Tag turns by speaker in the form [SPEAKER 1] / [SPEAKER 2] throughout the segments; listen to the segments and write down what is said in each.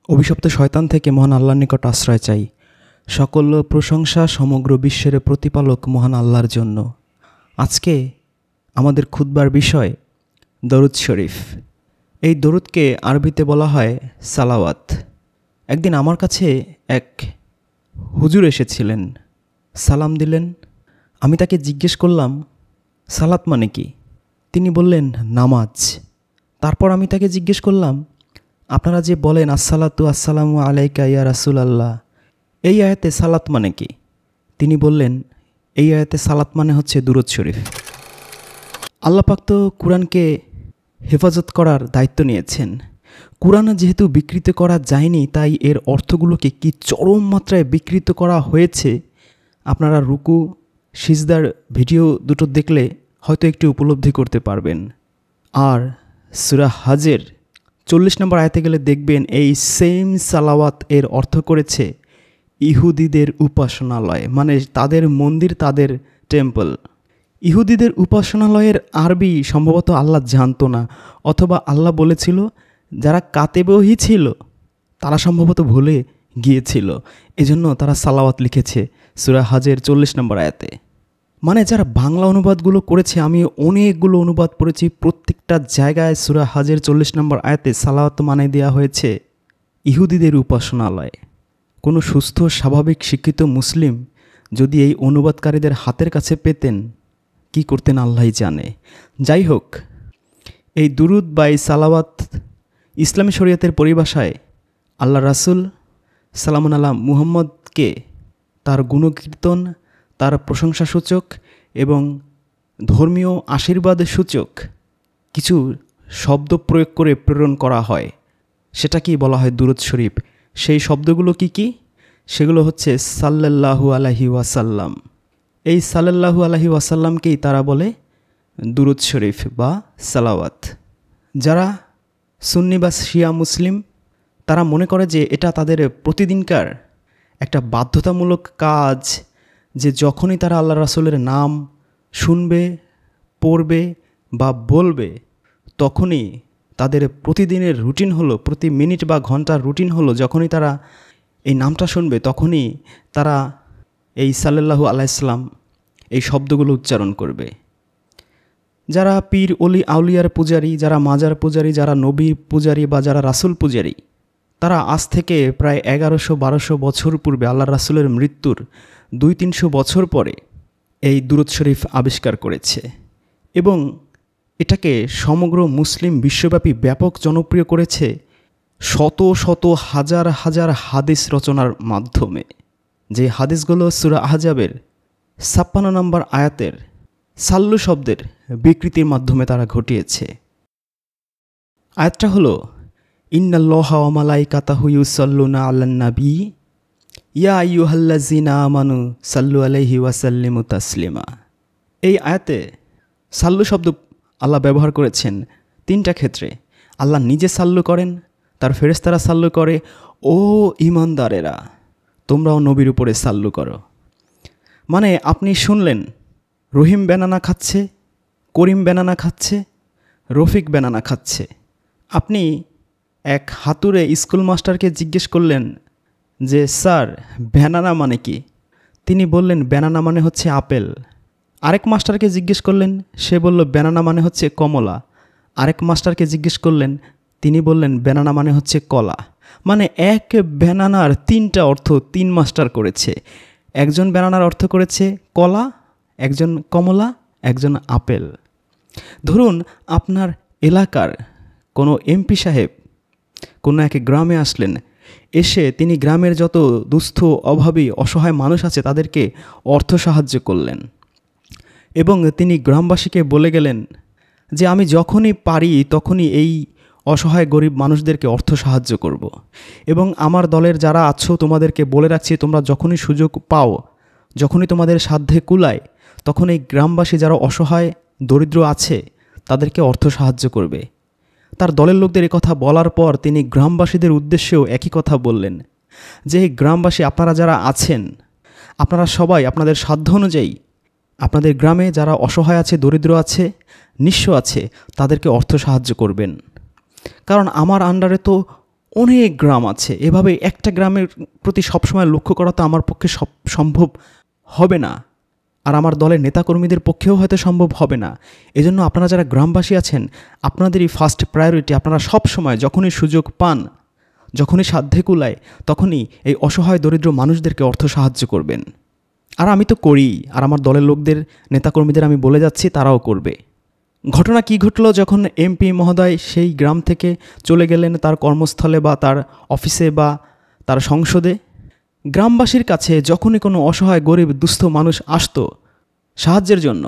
[SPEAKER 1] অভিশপ্ত শয়তান থেকে মহান আল্লাহর নিকট আশ্রয় চাই। সকল প্রশংসা সমগ্র বিশ্বের প্রতিপালক মহান আল্লাহর জন্য। আজকে আমাদের খুতবার বিষয় দরুদ শরীফ। এই দরুদকে আরবিতে বলা হয় সালাওয়াত। একদিন আমার কাছে এক হুজুর এসেছিলেন, সালাম দিলেন। আমি তাকে জিজ্ঞেস করলাম, সালাত মানে কি? তিনি বললেন, নামাজ। তারপর আমি তাকে জিজ্ঞেস করলাম, আপনারা যে বলেন আসসালাতু আসসালামু আলাইকা ইয়া রাসূলুল্লাহ, এই আয়াতে সালাত মানে কি? তিনি বললেন, এই আয়াতে সালাত মানে হচ্ছে দুরূদ শরীফ। আল্লাহ পাক তো কুরআনকে হেফাজত করার দায়িত্ব নিয়েছেন। কুরআন যেহেতু বিকৃত করা যায়নি, তাই এর অর্থগুলোকে কি চরম মাত্রায় বিকৃত করা হয়েছে, আপনারা রুকু সিজদার ভিডিও দুটো দেখলে হয়তো একটু উপলব্ধি করতে পারবেন। আর সূরা হজের 40 নম্বর আয়াতে গেলে দেখবেন এই সেম সালাওয়াত এর অর্থ করেছে ইহুদিদের উপাসনালয়, মানে তাদের মন্দির, তাদের টেম্পল। ইহুদিদের উপাসনালয়ের আরবি সম্ভবত আল্লাহ জানতো না, অথবা আল্লাহ বলেছিল যারা কাতেবহি ছিল তারা সম্ভবত ভুলে গিয়েছিল, এজন্য তারা সালাওয়াত লিখেছে সূরা হজের 40 নম্বর আয়াতে। মানে যারা বাংলা অনুবাদগুলো করেছে, আমি অনেকগুলো অনুবাদ পড়েছি, প্রত্যেকটা জায়গায় সূরা হজের 40 নম্বর আয়াতে সালাওয়াত মানে দেওয়া হয়েছে ইহুদিদের উপাসনালয়। কোনো সুস্থ স্বাভাবিক শিক্ষিত মুসলিম যদি এই অনুবাদকারীদের হাতের কাছে পেতেন, কি করতেন আল্লাহই জানে। যাই হোক, এই দুরুদ বা এই সালাওয়াত ইসলামী শরীয়তের পরিভাষায় আল্লাহ রাসূল সালামুন আলা মুহাম্মদকে তার গুণকীর্তন, তার প্রশংসাসূচক এবং ধর্মীয় আশীর্বাদ সূচক কিছু শব্দ প্রয়োগ করে প্রেরণ করা হয়, সেটাকেই বলা হয় দুরূদ শরীফ। সেই শব্দগুলো কি কি? সেগুলো হচ্ছে সাল্লাল্লাহু আলাইহি ওয়াসাল্লাম। এই সাল্লাল্লাহু আলাইহি ওয়াসাল্লামকেই তারা বলে দুরূদ শরীফ বা সালাওয়াত। যারা সুন্নি বা শিয়া মুসলিম, তারা মনে করে যে এটা তাদের প্রতিদিনকার একটা বাধ্যতামূলক কাজ, যে যখনই তারা আল্লাহ রাসূলের নাম শুনবে, পড়বে বা বলবে, তখনই তাদের প্রতিদিনের রুটিন হলো, প্রতি মিনিট বা ঘন্টার রুটিন হলো, যখনই তারা এই নামটা শুনবে তখনই তারা এই সাল্লাল্লাহু আলাইহিসসালাম এই শব্দগুলো উচ্চারণ করবে। যারা পীর অলি আউলিয়ার পূজারী, যারা মাজার পূজারী, যারা নবী পূজারী বা যারা রাসূল পূজারী, তারা আজ থেকে প্রায় 1100-1200 বছর পূর্বে আল্লাহ রাসূলের মৃত্যুর 200-300 বছর পরে এই দুরূদ শরীফ আবিষ্কার করেছে এবং এটাকে সমগ্র মুসলিম বিশ্বব্যাপী ব্যাপক জনপ্রিয় করেছে শত শত হাজার হাজার হাদিস রচনার মাধ্যমে। যে হাদিসগুলো সূরা আহজাবের 56 নম্বর আয়াতের সাল্লু শব্দের বিকৃতির মাধ্যমে তারা ঘটিয়েছে। আয়াতটা হলো, ইন্নাল্লাহা ওয়া মালাইকাতাহু ইউসাল্লুনা আলান নবী ইয়া আইয়ুহাল্লাযিনা আমানু সাল্লু আলাইহি ওয়া সাল্লিমু তাসলিমা। এই আয়াতে সাল্লু শব্দ আল্লাহ ব্যবহার করেছেন 3টা ক্ষেত্রে। আল্লাহ নিজে সাল্লু করেন, তার ফেরেশতারা সাল্লু করে, ও ঈমানদারেরা তোমরাও নবীর উপরে সাল্লু করো। মানে আপনি শুনলেন রহিম ব্যানানা খাচ্ছে, করিম ব্যানানা খাচ্ছে, রফিক ব্যানানা খাচ্ছে। আপনি এক হাতুড়ে স্কুল মাস্টারকে জিজ্ঞেস করলেন যে স্যার ব্যানানা মানে কি? তিনি বললেন ব্যানানা মানে হচ্ছে আপেল। আরেক মাস্টারকে জিজ্ঞেস করলেন, সে বলল ব্যানানা মানে হচ্ছে কমলা। আরেক মাস্টারকে জিজ্ঞেস করলেন, তিনি বললেন ব্যানানা মানে হচ্ছে কলা। মানে এক ব্যানানার 3টা অর্থ 3 মাস্টার করেছে। একজন ব্যানানার অর্থ করেছে কলা, একজন কমলা, একজন আপেল। ধরুন আপনার এলাকার কোনো এমপি সাহেব কোনো এক গ্রামে আসলেন, এসে তিনি গ্রামের যত দুস্থ, অভাবী, অসহায় মানুষ আছে তাদেরকে অর্থ সাহায্য করলেন এবং তিনি গ্রামবাসীকে বলে গেলেন যে আমি যখনই পারি তখনই এই অসহায় গরিব মানুষদেরকে অর্থ সাহায্য করব এবং আমার দলের যারা আছো তোমাদেরকে বলে রাখছি, তোমরা যখনই সুযোগ পাও, যখনই তোমাদের সাধ্যে কুলায়, তখন এই গ্রামবাসী যারা অসহায় দরিদ্র আছে তাদেরকে অর্থ সাহায্য করবে। তার দলের লোকদের এই কথা বলার পর তিনি গ্রামবাসীদের উদ্দেশ্যেও একই কথা বললেন যে গ্রামবাসী আপনারা যারা আছেন, আপনারা সবাই আপনাদের সাধ্য অনুযায়ী আপনাদের গ্রামে যারা অসহায় আছে, দরিদ্র আছে, নিঃস্ব আছে, তাদেরকে অর্থ সাহায্য করবেন। কারণ আমার আন্ডারে তো অনেক গ্রাম আছে। এভাবে একটা গ্রামের প্রতি সবসময় লক্ষ্য করা তো আমার পক্ষে সম্ভব হবে না, আর আমার দলের নেতাকর্মীদের পক্ষেও হয়তো সম্ভব হবে না। এজন্য আপনারা যারা গ্রামবাসী আছেন, আপনাদেরই ফার্স্ট প্রায়োরিটি, আপনারা সব সময় যখনই সুযোগ পান, যখনই সাধ্যে কুলায়, তখনই এই অসহায় দরিদ্র মানুষদেরকে অর্থ সাহায্য করবেন। আর আমি তো করি, আর আমার দলের লোকদের, নেতাকর্মীদের আমি বলে যাচ্ছি, তারাও করবে। ঘটনা কি ঘটলো, যখন এমপি মহোদয় সেই গ্রাম থেকে চলে গেলেন তার কর্মস্থলে বা তার অফিসে বা তার সংসদে, গ্রামবাসীর কাছে যখনই কোনো অসহায় গরিব দুস্থ মানুষ আসতো সাহায্যের জন্য,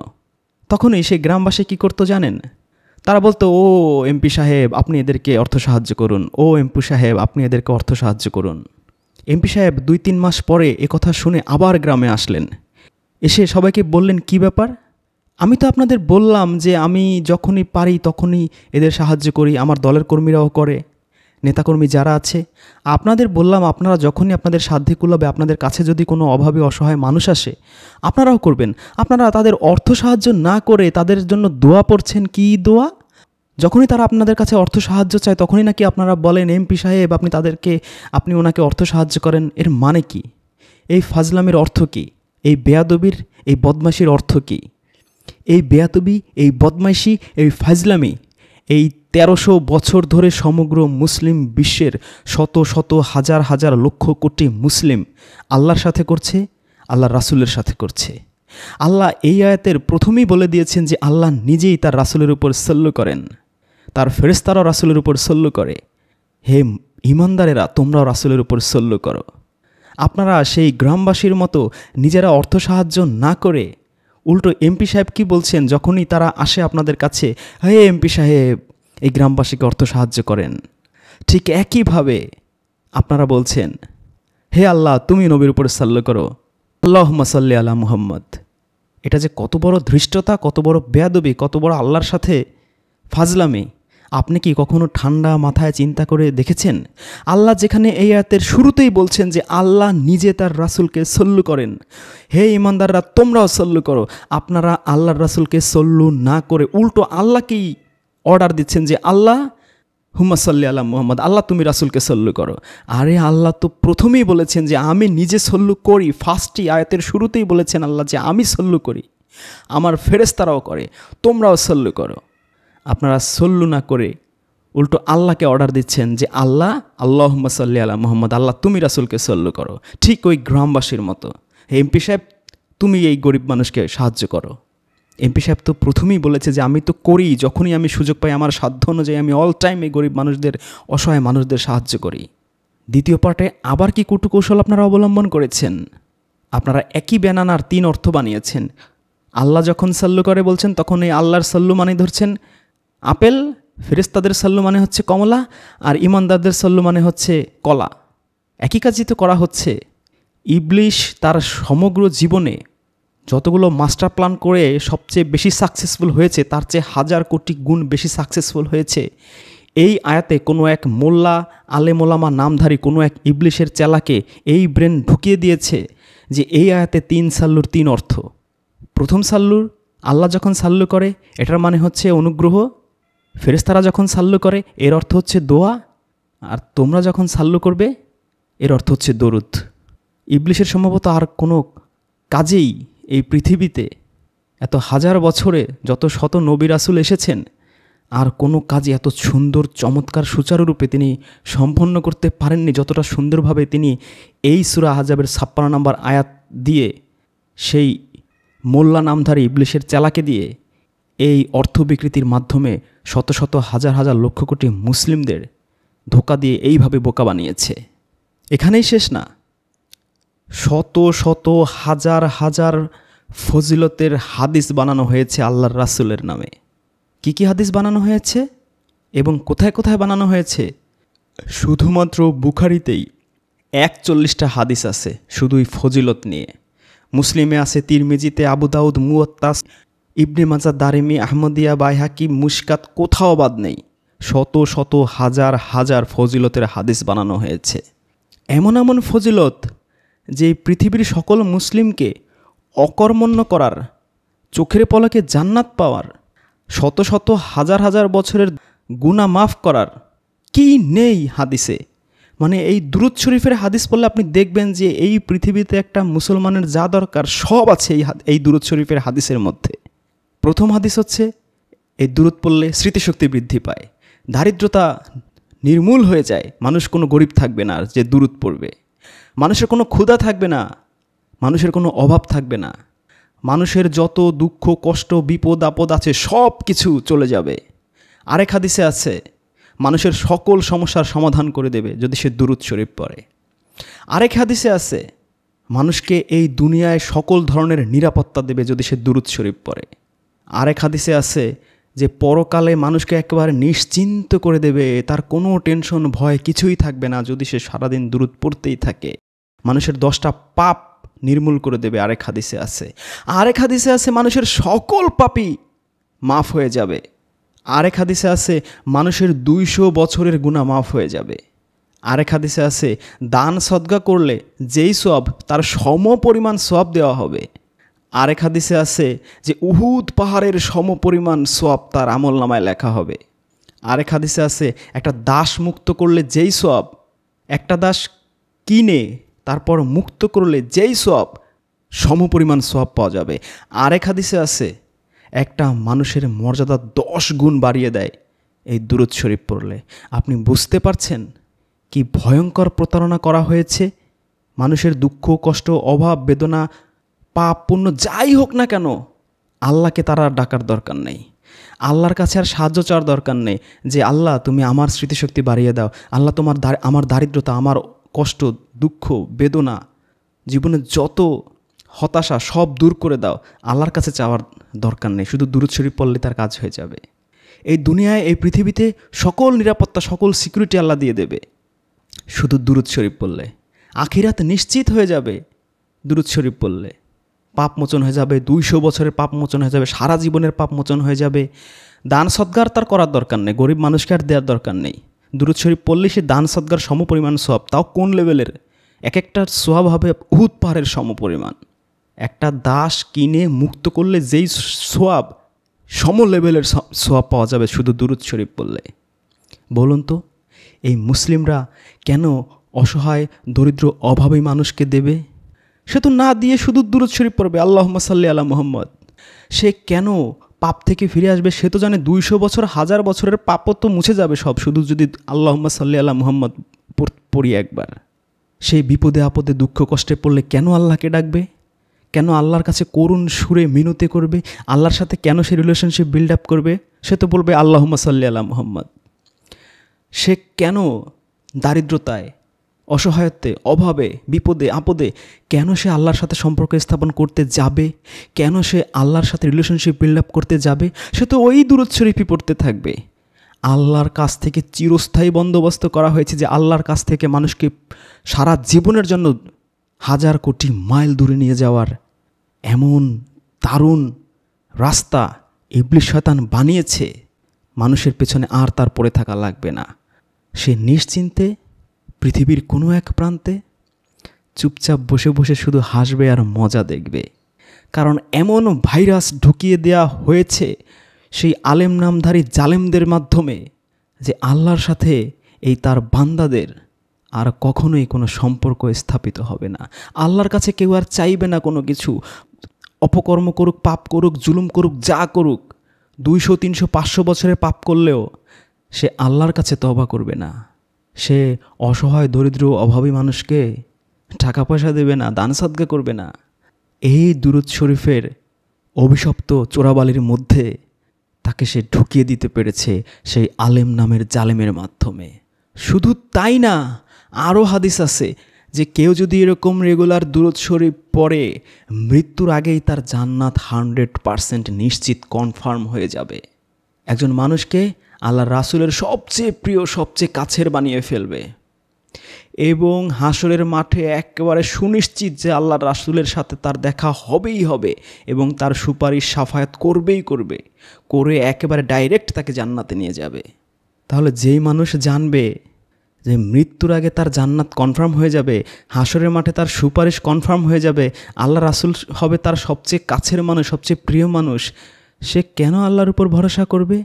[SPEAKER 1] তখনই সেই গ্রামবাসী কী করতো জানেন? তারা বলতো, ও এমপি সাহেব আপনি এদেরকে অর্থ সাহায্য করুন, ও এমপি সাহেব আপনি এদেরকে অর্থ সাহায্য করুন। এমপি সাহেব 2-3 মাস পরে কথা শুনে আবার গ্রামে আসলেন, এসে সবাইকে বললেন, কি ব্যাপার? আমি তো আপনাদের বললাম যে আমি যখনই পারি তখনই এদের সাহায্য করি, আমার দলের কর্মীরাও করে, নেতাকর্মী যারা আছে। আপনাদের বললাম আপনারা যখনই আপনাদের সাধ্যে কুলাবে, আপনাদের কাছে যদি কোনো অভাবী অসহায় মানুষ আসে আপনারাও করবেন। আপনারা তাদের অর্থ সাহায্য না করে তাদের জন্য দোয়া পড়ছেন। কি দোয়া? যখনই তারা আপনাদের কাছে অর্থ সাহায্য চায় তখনই নাকি আপনারা বলেন, এমপি সাহেব আপনি ওনাকে অর্থ সাহায্য করেন। এর মানে কি? এই ফাজলামের অর্থ কি? এই বেয়াদবির, এই বদমাইশির অর্থ কি? এই বেয়াদবি, এই বদমাইশি, এই ফাজলামি এই 1300 বছর ধরে সমগ্র মুসলিম বিশ্বের শত শত হাজার হাজার লক্ষ কোটি মুসলিম আল্লাহর সাথে করছে, আল্লাহর রাসূলের সাথে করছে। আল্লাহ এই আয়াতের প্রথমেই বলে দিয়েছেন যে আল্লাহ নিজেই তার রাসূলের উপর সল্লু করেন, তার ফেরেশতারাও রাসূলের উপর সল্লু করে। হে ঈমানদারেরা, তোমরাও রাসূলের উপর সল্লু করো। আপনারা সেই গ্রামবাসীর মতো নিজেরা অর্থ সাহায্য না করে উল্টো এমপি সাহেব কি বলছেন, যখনই তারা আসে আপনাদের কাছে, হে এমপি সাহেব এই গ্রামবাসীকে অর্থ সাহায্য করেন, ঠিক একইভাবে আপনারা বলছেন, হে আল্লাহ তুমি নবীর উপর সাল্লু করো, আল্লাহুম্মা সাল্লি আলা মুহাম্মদ। এটা যে কত বড় ধৃষ্টতা, কত বড় বেয়াদবি, কত বড় আল্লাহর সাথে ফাজলামি, আপনি কি কখনো ঠান্ডা মাথায় চিন্তা করে দেখেছেন? আল্লাহ যেখানে এই আয়াতের শুরুতেই বলছেন যে আল্লাহ নিজে তার রাসূলকে সল্লু করেন, হে ঈমানদাররা তোমরাও সল্লু করো, আপনারা আল্লাহর রাসূলকে সল্লু না করে উল্টো আল্লাহকেই অর্ডার দিচ্ছেন যে আল্লাহ হুম্মা সাল্লি আলা মুহাম্মদ, আল্লাহ তুমি রাসূলকে সল্লু করো। আরে আল্লাহ তো প্রথমেই বলেছেন যে আমি নিজে সল্লু করি। ফার্স্টই আয়াতের শুরুতেই বলেছেন আল্লাহ যে আমি সল্লু করি, আমার ফেরেশতারাও করে, তোমরাও সল্লু করো। আপনারা সল্লু না করে উল্টো আল্লাহকে অর্ডার দিচ্ছেন যে আল্লাহ আল্লাহুম্মা সাল্লি আলা মুহাম্মদ, আল্লাহ তুমি রাসূলকে সল্লু করো। ঠিক ওই গ্রামবাসীর মতো, হে এমপি সাহেব তুমি এই গরিব মানুষকে সাহায্য করো। এমপি সাহেব তো প্রথমেই বলেছে যে আমি তো করি, যখনই আমি সুযোগ পাই আমার সাধ্য অনুযায়ী আমি অল টাইম এই গরিব মানুষদের, অসহায় মানুষদের সাহায্য করি। দ্বিতীয় পার্টে আবার কি কৌশল আপনারা অবলম্বন করেছেন? আপনারা একই ব্যানানার 3 অর্থ বানিয়েছেন। আল্লাহ যখন সাল্লু করে বলছেন তখন এই আল্লাহর সাল্লু মানে ধরছেন আপেল, ফেরেশতাদের সাল্লু মানে হচ্ছে কমলা, আর ঈমানদারদের সাল্লু মানে হচ্ছে কলা। একই কাজই তো করা হচ্ছে। ইবলিশ তার সমগ্র জীবনে যতগুলো মাস্টার প্ল্যান করে সবচেয়ে বেশি সাকসেসফুল হয়েছে, তার চেয়ে 1000 কোটি গুণ বেশি সাকসেসফুল হয়েছে এই আয়াতে কোনো এক মোল্লা আলেমোলামা নামধারী কোনো এক ইবলিশের চেলাকে এই ব্রেন ঢুকিয়ে দিয়েছে যে এই আয়াতে 3 সাল্লুর 3 অর্থ। প্রথম সাল্লুর আল্লাহ যখন সাল্লু করে এটার মানে হচ্ছে অনুগ্রহ, ফেরেশতারা যখন সাল্লু করে এর অর্থ হচ্ছে দোয়া, আর তোমরা যখন সাল্লু করবে এর অর্থ হচ্ছে দরুদ। ইবলিশের সম্ভবত আর কোনো কাজেই এই পৃথিবীতে এত হাজার বছরে যত শত নবী রাসূল এসেছেন আর কোনো কাজে এত সুন্দর চমৎকার সুচারুরূপে তিনি সম্পন্ন করতে পারেননি যতটা সুন্দরভাবে তিনি এই সূরা আহজাবের 56 নম্বর আয়াত দিয়ে সেই মোল্লা নামধারী ইবলিশের চেলাকে দিয়ে এই অর্থ বিকৃতির মাধ্যমে শত শত হাজার হাজার লক্ষ কোটি মুসলিমদের ধোঁকা দিয়ে এইভাবে বোকা বানিয়েছে। এখানেই শেষ না, শত শত হাজার হাজার ফজিলতের হাদিস বানানো হয়েছে আল্লাহর রাসূলের নামে। কি কি হাদিস বানানো হয়েছে এবং কোথায় কোথায় বানানো হয়েছে? শুধুমাত্র বুখারীতেই 41টা হাদিস আছে শুধুই ফজিলত নিয়ে। মুসলিমে আছে, তিরমিজিতে, আবু দাউদ, মুওয়াত্তা, ইবনে মাজাহ, দারিমি, আহমদিয়া, বাইহাকি, মুশকাত, কোথাও বাদ নেই। শত শত হাজার হাজার ফজিলতের হাদিস বানানো হয়েছে। এমন এমন ফজিলত যে পৃথিবীর সকল মুসলিমকে অকর্মণ্য করার, চোখের পলকে জান্নাত পাওয়ার, শত শত হাজার হাজার বছরের গুনাহ মাফ করার কি নেই হাদিসে। মানে এই দুরূদ শরীফের হাদিস পড়লে আপনি দেখবেন যে এই পৃথিবীতে একটা মুসলমানের যা দরকার সব আছে এই দুরূদ শরীফের হাদিসের মধ্যে। প্রথম হাদিস হচ্ছে, এই দুরূদ পড়লে স্মৃতিশক্তি বৃদ্ধি পায়, দারিদ্রতা নির্মূল হয়ে যায়, মানুষ কোনো গরিব থাকবে না যে দুরূদ পড়বে, মানুষের কোনো ক্ষুধা থাকবে না, মানুষের কোনো অভাব থাকবে না, মানুষের যত দুঃখ কষ্ট বিপদ আপদ আছে সব কিছু চলে যাবে। আরেক হাদিসে আছে, মানুষের সকল সমস্যার সমাধান করে দেবে যদি সে দুরূদ শরীফ পড়ে। আরেক হাদিসে আছে, মানুষকে এই দুনিয়ায় সকল ধরনের নিরাপত্তা দেবে যদি সে দুরূদ শরীফ পড়ে। আরেক হাদিসে আছে যে পরকালে মানুষকে একেবারে নিশ্চিন্ত করে দেবে, তার কোনো টেনশন ভয় কিছুই থাকবে না যদি সে সারাদিন দুরূদ পড়তেই থাকে। মানুষের 10টা পাপ নির্মূল করে দেবে, আরেক হাদিসে আছে। আরেক হাদিসে আছে মানুষের সকল পাপই মাফ হয়ে যাবে। আরেক হাদিসে আছে মানুষের 200 বছরের গুনাহ মাফ হয়ে যাবে। আরেক হাদিসে আছে দান সদকা করলে যেই সওয়াব তার সম পরিমাণ সওয়াব দেওয়া হবে। আরেক হাদিসে আছে যে উহুদ পাহাড়ের সম পরিমাণ সওয়াব তার আমলনামায় লেখা হবে। আরেক হাদিসে আছে একটা দাস মুক্ত করলে যেই সওয়াব, একটা দাস কিনে তারপর মুক্ত করলে যেই সওয়াব সম পরিমাণ সওয়াব পাওয়া যাবে। আরেক হাদিসে আছে একটা মানুষের মর্যাদা 10 গুণ বাড়িয়ে দেয় এই দুরূদ শরীফ পড়লে। আপনি বুঝতে পারছেন কি ভয়ঙ্কর প্রতারণা করা হয়েছে? মানুষের দুঃখ কষ্ট অভাব বেদনা পাপ পুণ্য যাই হোক না কেন, আল্লাহকে তারা ডাকার দরকার নেই, আল্লাহর কাছে আর সাহায্য চাওয়ার দরকার নেই যে আল্লাহ তুমি আমার স্মৃতিশক্তি বাড়িয়ে দাও, আল্লাহ তোমার আমার দারিদ্রতা আমার কষ্ট দুঃখ বেদনা জীবনের যত হতাশা সব দূর করে দাও। আল্লাহর কাছে চাওয়ার দরকার নেই, শুধু দুরূদ শরীফ পড়লে তার কাজ হয়ে যাবে। এই দুনিয়ায় এই পৃথিবীতে সকল নিরাপত্তা সকল সিকিউরিটি আল্লাহ দিয়ে দেবে শুধু দুরূদ শরীফ পড়লে। আখিরাত নিশ্চিত হয়ে যাবে দুরূদ শরীফ পড়লে। পাপ মোচন হয়ে যাবে, 200 বছরের পাপ মোচন হয়ে যাবে, সারা জীবনের পাপ মোচন হয়ে যাবে। দান সদগার তার করার দরকার নেই, গরিব মানুষকে আর দেওয়ার দরকার নেই। দুরূদ শরীফ পড়লে সে দান সদগার সম পরিমাণ সওয়াব, তাও কোন লেভেলের? এক একটা সওয়াব হবে উহুদ পাহাড়ের সম পরিমাণ। একটা দাস কিনে মুক্ত করলে যেই সওয়াব সম লেভেলের সওয়াব পাওয়া যাবে শুধু দুরূদ শরীফ পড়লে। বলুন তো এই মুসলিমরা কেন অসহায় দরিদ্র অভাবী মানুষকে দেবে? সে তো না দিয়ে শুধু দুরূদ শরীফ পড়বে, আল্লাহুম্মা সাল্লি আলা মুহাম্মদ। সে কেন পাপ থেকে ফিরে আসবে? সে তো জানে 200 বছর 1000 বছরের পাপও তো মুছে যাবে সব, শুধু যদি আল্লাহুম্মা সাল্লি আলা মুহাম্মদ পড়ি একবার। সেই বিপদে আপদে দুঃখ কষ্টে পড়লে কেন আল্লাহকে ডাকবে? কেন আল্লাহর কাছে করুণ সুরে মিনতি করবে? আল্লাহর সাথে কেন সে রিলেশনশিপ বিল্ড আপ করবে? সে তো বলবে আল্লাহুম্মা সাল্লি আলা মুহাম্মদ। সে কেন দারিদ্রতায় অসহায়ত্বে অভাবে বিপদে আপদে কেন সে আল্লাহর সাথে সম্পর্ক স্থাপন করতে যাবে? কেন সে আল্লাহর সাথে রিলেশনশিপ বিল্ড আপ করতে যাবে? সে তো ওই দুরূদ শরীফই পড়তে থাকবে। আল্লাহর কাছ থেকে চিরস্থায়ী বন্দোবস্ত করা হয়েছে যে আল্লাহর কাছ থেকে মানুষকে সারা জীবনের জন্য 1000 কোটি মাইল দূরে নিয়ে যাওয়ার এমন দারুণ রাস্তা ইবলিস শয়তান বানিয়েছে, মানুষের পেছনে আর তার পড়ে থাকা লাগবে না। সে নিশ্চিন্তে পৃথিবীর কোনো এক প্রান্তে চুপচাপ বসে বসে শুধু হাসবে আর মজা দেখবে। কারণ এমন ভাইরাস ঢুকিয়ে দেয়া হয়েছে সেই আলেম নামধারী জালেমদের মাধ্যমে যে আল্লাহর সাথে এই তার বান্দাদের আর কখনোই কোনো সম্পর্ক স্থাপিত হবে না। আল্লাহর কাছে কেউ আর চাইবে না কোনো কিছু। অপকর্ম করুক, পাপ করুক, জুলুম করুক, যা করুক, 200 300 500 বছরের পাপ করলেও সে আল্লাহর কাছে তওবা করবে না। সে অসহায় দরিদ্র অভাবী মানুষকে টাকা পয়সা দেবে না, দান সাদকা করবে না। এই দুরূদ শরীফের অভিশপ্ত চোরাবালির মধ্যে তাকে সে ঢুকিয়ে দিতে পেরেছে সেই আলেম নামের জালেমের মাধ্যমে। শুধু তাই না, আরও হাদিস আছে যে কেউ যদি এরকম রেগুলার দুরূদ শরীফ পড়ে মৃত্যুর আগেই তার জান্নাত 100% নিশ্চিত কনফার্ম হয়ে যাবে। একজন মানুষকে আল্লাহর রাসূলের সবচেয়ে প্রিয় সবচেয়ে কাছের বানিয়ে ফেলবে এবং হাসরের মাঠে একেবারে সুনিশ্চিত যে আল্লাহর রাসূলের সাথে তার দেখা হবেই হবে এবং তার সুপারিশ সাফায়াত করবেই করে একেবারে ডাইরেক্ট তাকে জান্নাতে নিয়ে যাবে। তাহলে যেই মানুষ জানবে যে মৃত্যুর আগে তার জান্নাত কনফার্ম হয়ে যাবে, হাসরের মাঠে তার সুপারিশ কনফার্ম হয়ে যাবে, আল্লাহ রাসূল হবে তার সবচেয়ে কাছের মানুষ, সবচেয়ে প্রিয় মানুষ, সে কেন আল্লাহর উপর ভরসা করবে?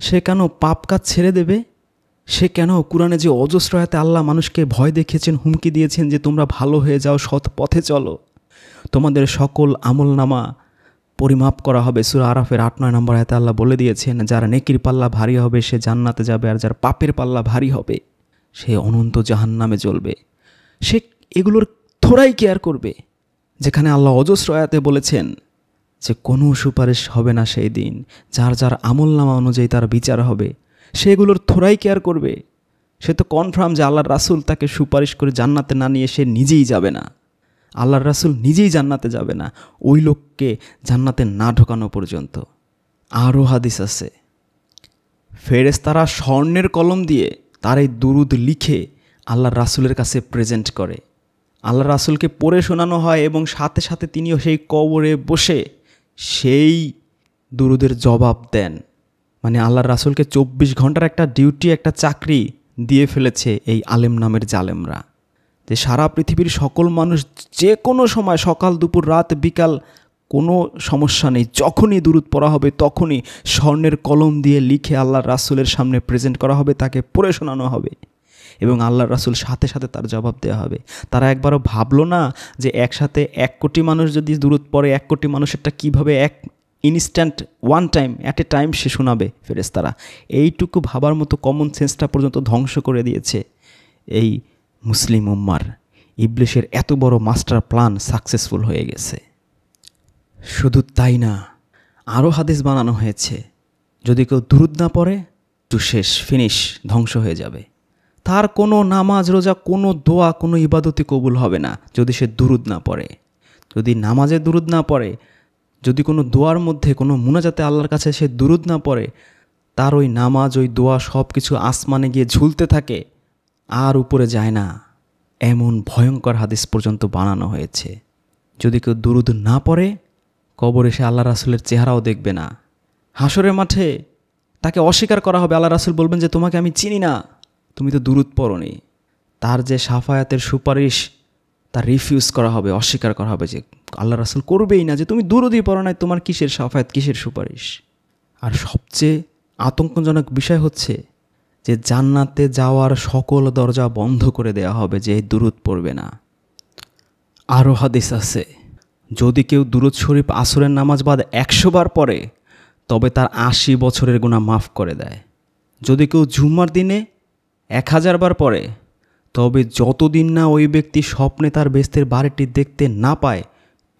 [SPEAKER 1] সে কেন পাপ কাজ ছেড়ে দেবে? সে কেন কোরআনে যে অজস্র আয়াতে আল্লাহ মানুষকে ভয় দেখিয়েছেন, হুমকি দিয়েছেন যে তোমরা ভালো হয়ে যাও, সৎ পথে চলো, তোমাদের সকল আমলনামা পরিমাপ করা হবে। সূরা আরাফের ৮-৯ নম্বর আয়াতে আল্লাহ বলে দিয়েছেন, যার নেকির পাল্লা ভারী হবে সে জান্নাতে যাবে, আর যার পাপের পাল্লা ভারী হবে সে অনন্ত জাহান্নামে জ্বলবে। সে এগুলোর থোড়াই কেয়ার করবে, যেখানে আল্লাহ অজস্র আয়াতে বলেছেন যে কোনো সুপারিশ হবে না সেই দিন, যার যার আমলনামা অনুযায়ী তার বিচার হবে। সে এগুলোর থোড়াই কেয়ার করবে। সে তো কনফার্ম যে আল্লাহর রাসূল তাকে সুপারিশ করে জান্নাতে না নিয়ে সে নিজেই যাবে না, আল্লাহর রাসূল নিজেই জান্নাতে যাবে না ওই লোককে জান্নাতে না ঢোকানো পর্যন্ত। আরও হাদিস আছে, ফেরেশতারা স্বর্ণের কলম দিয়ে তার এই দুরুদ লিখে আল্লাহর রাসূলের কাছে প্রেজেন্ট করে। আল্লাহর রাসূলকে পড়ে শোনানো হয় এবং সাথে সাথে তিনিও সেই কবরে বসে সেই দুরুদের জবাব দেন। মানে আল্লাহর রাসূলকে 24 ঘন্টার একটা ডিউটি, একটা চাকরি দিয়ে ফেলেছে এই আলেম নামের জালেমরা, যে সারা পৃথিবীর সকল মানুষ যে কোনো সময়, সকাল দুপুর রাত বিকাল, কোনো সমস্যা নেই, যখনই দুরুদ পড়া হবে তখনই স্বর্ণের কলম দিয়ে লিখে আল্লাহর রাসূলের সামনে প্রেজেন্ট করা হবে, তাকে পড়ে শোনানো হবে এবং আল্লাহর রাসূল সাথে সাথে তার জবাব দেওয়া হবে। তারা একবারও ভাবলো না যে একসাথে 1 কোটি মানুষ যদি দুরুদ পড়ে 1 কোটি মানুষেরটা কীভাবে এক instant one time at a time সে শোনাবে ফেরেশতারা। এইটুকু ভাবার মতো কমন সেন্সটা পর্যন্ত ধ্বংস করে দিয়েছে এই মুসলিম উম্মার। ইবলিশের এত বড় মাস্টার প্ল্যান সাকসেসফুল হয়ে গেছে। শুধু তাই না, আরও হাদিস বানানো হয়েছে, যদি কেউ দুরুদ না পড়ে তো শেষ, ফিনিশ, ধ্বংস হয়ে যাবে। তার কোনো নামাজ রোজা, কোনো দোয়া, কোনো ইবাদতই কবুল হবে না যদি সে দুরুদ না পড়ে। যদি নামাজে দুরুদ না পড়ে, যদি কোনো দোয়ার মধ্যে কোনো মুনাজাতে আল্লাহর কাছে সে দুরুদ না পড়ে, তার ওই নামাজ, ওই দোয়া সব কিছু আসমানে গিয়ে ঝুলতে থাকে, আর উপরে যায় না। এমন ভয়ঙ্কর হাদিস পর্যন্ত বানানো হয়েছে। যদি কেউ দুরুদ না পড়ে, কবরে সে আল্লাহ রাসূলের চেহারাও দেখবে না। হাসরের মাঠে তাকে অস্বীকার করা হবে। আল্লাহ রাসূল বলবেন যে তোমাকে আমি চিনি না, তুমি তো দুরুদ পড়োনি। তার যে শাফায়াতের সুপারিশ, তার রিফিউজ করা হবে, অস্বীকার করা হবে, যে আল্লাহ রাসূল করবেই না, যে তুমি দুরুদই পড়ো নাই, তোমার কিসের শাফায়াত, কিসের সুপারিশ। আর সবচেয়ে আতঙ্কজনক বিষয় হচ্ছে যে জান্নাতে যাওয়ার সকল দরজা বন্ধ করে দেওয়া হবে যে দুরুদ পড়বে না। আরও হাদিস আছে, যদি কেউ দুরুদ শরীফ আসরের নামাজ বাদ 100 বার পড়ে তবে তার 80 বছরের গুনাহ মাফ করে দেয়। যদি কেউ জুম্মার দিনে 1000 বার পড়ে তবে যতদিন না ওই ব্যক্তি স্বপ্নে তার বেহেশতের বাড়িটি দেখতে না পায়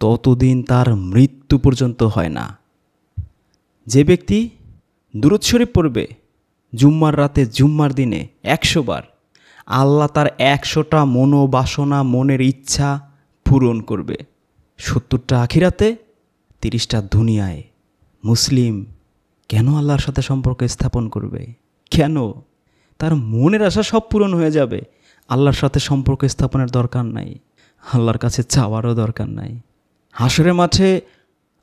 [SPEAKER 1] ততদিন তার মৃত্যু পর্যন্ত হয় না। যে ব্যক্তি দুরুদ শরীফ পড়বে জুম্মার রাতে, জুম্মার দিনে 100 বার, আল্লাহ তার 100টা মনোবাসনা, মনের ইচ্ছা পূরণ করবে। 70টা আখিরাতে, 30টা দুনিয়ায়। মুসলিম কেন আল্লাহর সাথে সম্পর্ক স্থাপন করবে? কেন? তার মনের আশা সব পূরণ হয়ে যাবে। আল্লাহর সাথে সম্পর্ক স্থাপনের দরকার নাই, আল্লাহর কাছে চাওয়ারও দরকার নাই। হাসরের মাঠে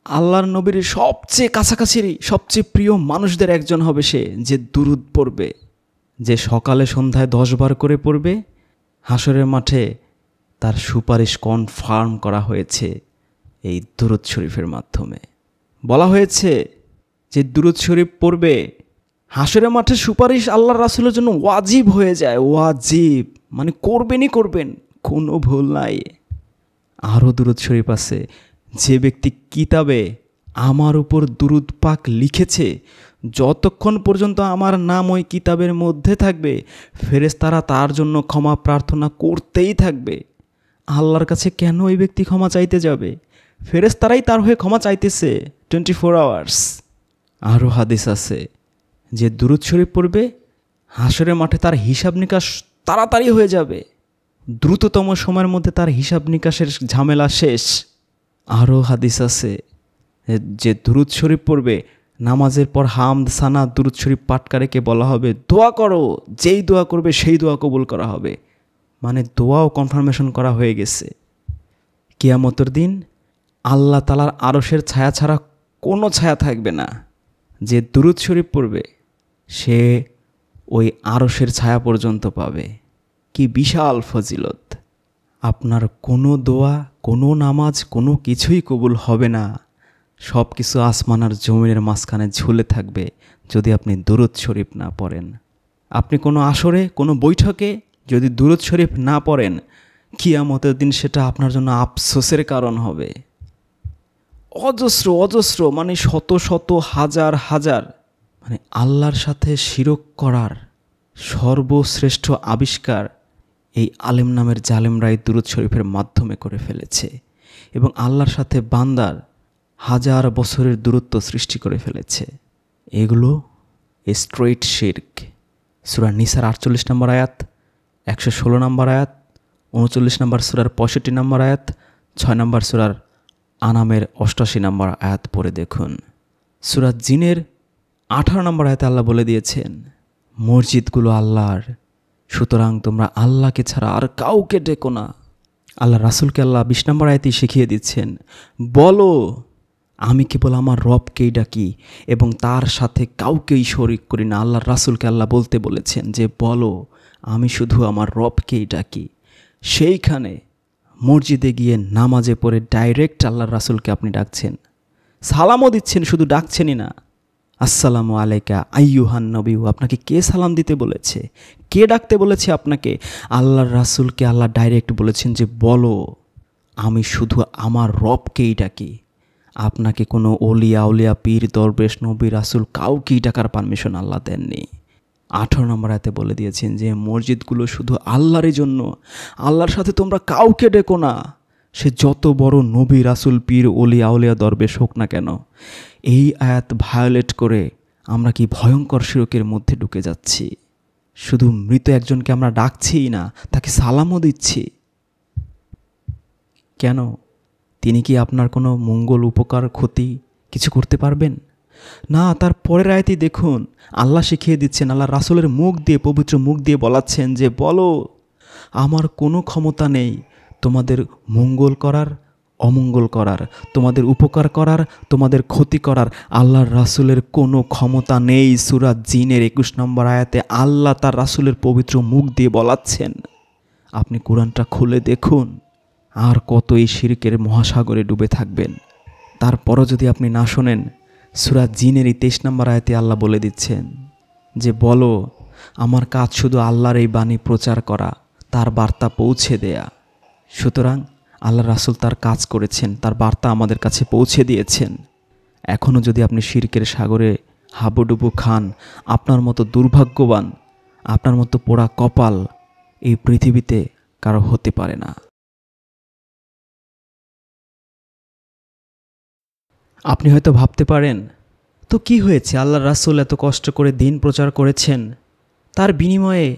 [SPEAKER 1] আল্লাহর নবীর সবচেয়ে কাছাকাছি, সবচেয়ে প্রিয় মানুষদের একজন হবে সে, যে দুরুদ পড়বে, যে সকালে সন্ধ্যায় 10 বার করে পড়বে। হাসরের মাঠে তার সুপারিশ কনফার্ম করা হয়েছে এই দুরুদ শরীফের মাধ্যমে। বলা হয়েছে যে দুরুদ শরীফ পড়বে, হাসরের মাঠে সুপারিশ আল্লাহর রাসূলের জন্য ওয়াজিব হয়ে যায়। ওয়াজিব মানে করবেনই করবেন, কোনো ভুল নাই। আরও দুরুদ শরীফ আছে, যে ব্যক্তি কিতাবে আমার উপর দুরুদ পাক লিখেছে, যতক্ষণ পর্যন্ত আমার নাম ওই কিতাবের মধ্যে থাকবে ফেরেশতারা তার জন্য ক্ষমা প্রার্থনা করতেই থাকবে। আল্লাহর কাছে কেন ওই ব্যক্তি ক্ষমা চাইতে যাবে? ফেরেশতারাই তার হয়ে ক্ষমা চাইতেছে 24 আওয়ার্স। আরও হাদিস আছে, যে দুরুদ শরীফ পড়বে হাসরের মাঠে তার হিসাব নিকাশ তাড়াতাড়ি হয়ে যাবে, দ্রুততম সময়ের মধ্যে তার হিসাব নিকাশের ঝামেলা শেষ। আরও হাদিস আছে, যে দুরুদ শরীফ পড়বে নামাজের পর হামদ সানা দুরুদ শরীফ পাঠকারীকে বলা হবে দোয়া করো, যেই দোয়া করবে সেই দোয়া কবুল করা হবে। মানে দোয়াও কনফার্মেশন করা হয়ে গেছে। কিয়ামতের দিন আল্লাহ তাআলার আরশের ছায়া ছাড়া কোনো ছায়া থাকবে না। যে দুরুদ শরীফ পড়বে সে ওই আরশের ছায়া পর্যন্ত পাবে। কি বিশাল ফজিলত! আপনার কোনো দোয়া, কোনো নামাজ, কোনো কিছুই কবুল হবে না। সব কিছু আসমান আর জমিনের মাঝখানে ঝুলে থাকবে যদি আপনি দুরুদ শরীফ না পড়েন। আপনি কোনো আসরে, কোনো বৈঠকে যদি দুরূদ শরীফ না পড়েন, কিয়ামতের দিন সেটা আপনার জন্য আফসোসের কারণ হবে। অজস্র অজস্র মানে শত শত হাজার হাজার মানে আল্লাহর সাথে শিরক করার সর্বশ্রেষ্ঠ আবিষ্কার এই আলেম নামের জালেমরাই দুরূদ শরীফের মাধ্যমে করে ফেলেছে এবং আল্লাহর সাথে বান্দার হাজার বছরের দূরত্ব সৃষ্টি করে ফেলেছে। এগুলো স্ট্রেট শিরক। সূরা নিসার 48 নম্বর আয়াত, 116 নম্বর আয়াত, 39 নম্বর সূরার 65 নম্বর আয়াত, 6 নম্বর সূরার আনামের 88 নম্বর আয়াত পড়ে দেখুন। সূরা জিনের 18 নম্বর আয়াতে আল্লাহ বলে দিয়েছেন, মসজিদগুলো আল্লাহর, সুতরাং তোমরা আল্লাহকে ছাড়া আর কাউকে ডেকো না। আল্লাহ রাসূলকে আল্লাহ 20 নম্বর আয়াতেই শিখিয়ে দিচ্ছেন, বলো আমি কেবল আমার রবকেই ডাকি এবং তার সাথে কাউকেই শরিক করি না। আল্লাহর রাসূলকে আল্লাহ বলতে বলেছেন যে বলো আমি শুধু আমার রবকেই ডাকি। সেইখানে মসজিদে গিয়ে নামাজে পড়ে ডাইরেক্ট আল্লাহর রাসূলকে আপনি ডাকছেন, সালামও দিচ্ছেন, শুধু ডাকছেনই না। আসসালামু আলাইকা আইয়ুহান নবিয়্যু, আপনাকে কে সালাম দিতে বলেছে, কে ডাকতে বলেছে আপনাকে? আল্লাহর রাসূলকে আল্লাহ ডাইরেক্ট বলেছেন যে বলো আমি শুধু আমার রবকেই ডাকি। আপনাকে কোনো ওলিয়া আউলিয়া পীর দরবেশ নবী রাসূল কাউকেই ডাকার পারমিশন আল্লাহ দেননি। 18 নম্বর আয়াতে বলে দিয়েছেন যে মসজিদগুলো শুধু আল্লাহরই জন্য, আল্লাহর সাথে তোমরা কাউকে ডেকো না, সে যত বড় নবী রাসূল পীর ওলিয়া আউলিয়া দরবেশ হোক না কেন। এই আয়াত ভায়োলেট করে আমরা কি ভয়ঙ্কর শিরকের মধ্যে ঢুকে যাচ্ছি। শুধু মৃত একজনকে আমরা ডাকছিই না, তাকে সালামও দিচ্ছি। কেন? তিনি কি আপনার কোনো মঙ্গল উপকার ক্ষতি কিছু করতে পারবেন না? তার পরের আয়াতেই দেখুন আল্লাহ শিখিয়ে দিচ্ছেন, আল্লাহ রাসূলের মুখ দিয়ে, পবিত্র মুখ দিয়ে বলাচ্ছেন যে বলো আমার কোনো ক্ষমতা নেই তোমাদের মঙ্গল করার, অমঙ্গল করার, তোমাদের উপকার করার, তোমাদের ক্ষতি করার। আল্লাহর রাসূলের কোনো ক্ষমতা নেই। সূরা জিনের 21 নম্বর আয়াতে আল্লাহ তার রাসূলের পবিত্র মুখ দিয়ে বলাচ্ছেন। আপনি কোরআনটা খুলে দেখুন, আর কত এই শিরকের মহাসাগরে ডুবে থাকবেন। তারপরও যদি আপনি না শোনেন, সূরা জিনের 23 নম্বর আয়াতে আল্লাহ বলে দিচ্ছেন যে বলো আমার কাজ শুধু আল্লাহর এই বাণী প্রচার করা, তার বার্তা পৌঁছে দেয়া। সুতরাং আল্লাহ রাসূল তার কাজ করেছেন, তার বার্তা আমাদের কাছে পৌঁছে দিয়েছেন। এখনও যদি আপনি শিরকের সাগরে হাবুডুবু খান, আপনার মতো দুর্ভাগ্যবান, আপনার মতো পোড়া কপাল এই পৃথিবীতে কারো হতে পারে না। আপনি হয়তো ভাবতে পারেন, তো কি হয়েছে, আল্লাহর রাসূল এত কষ্ট করে দিন প্রচার করেছেন, তার বিনিময়ে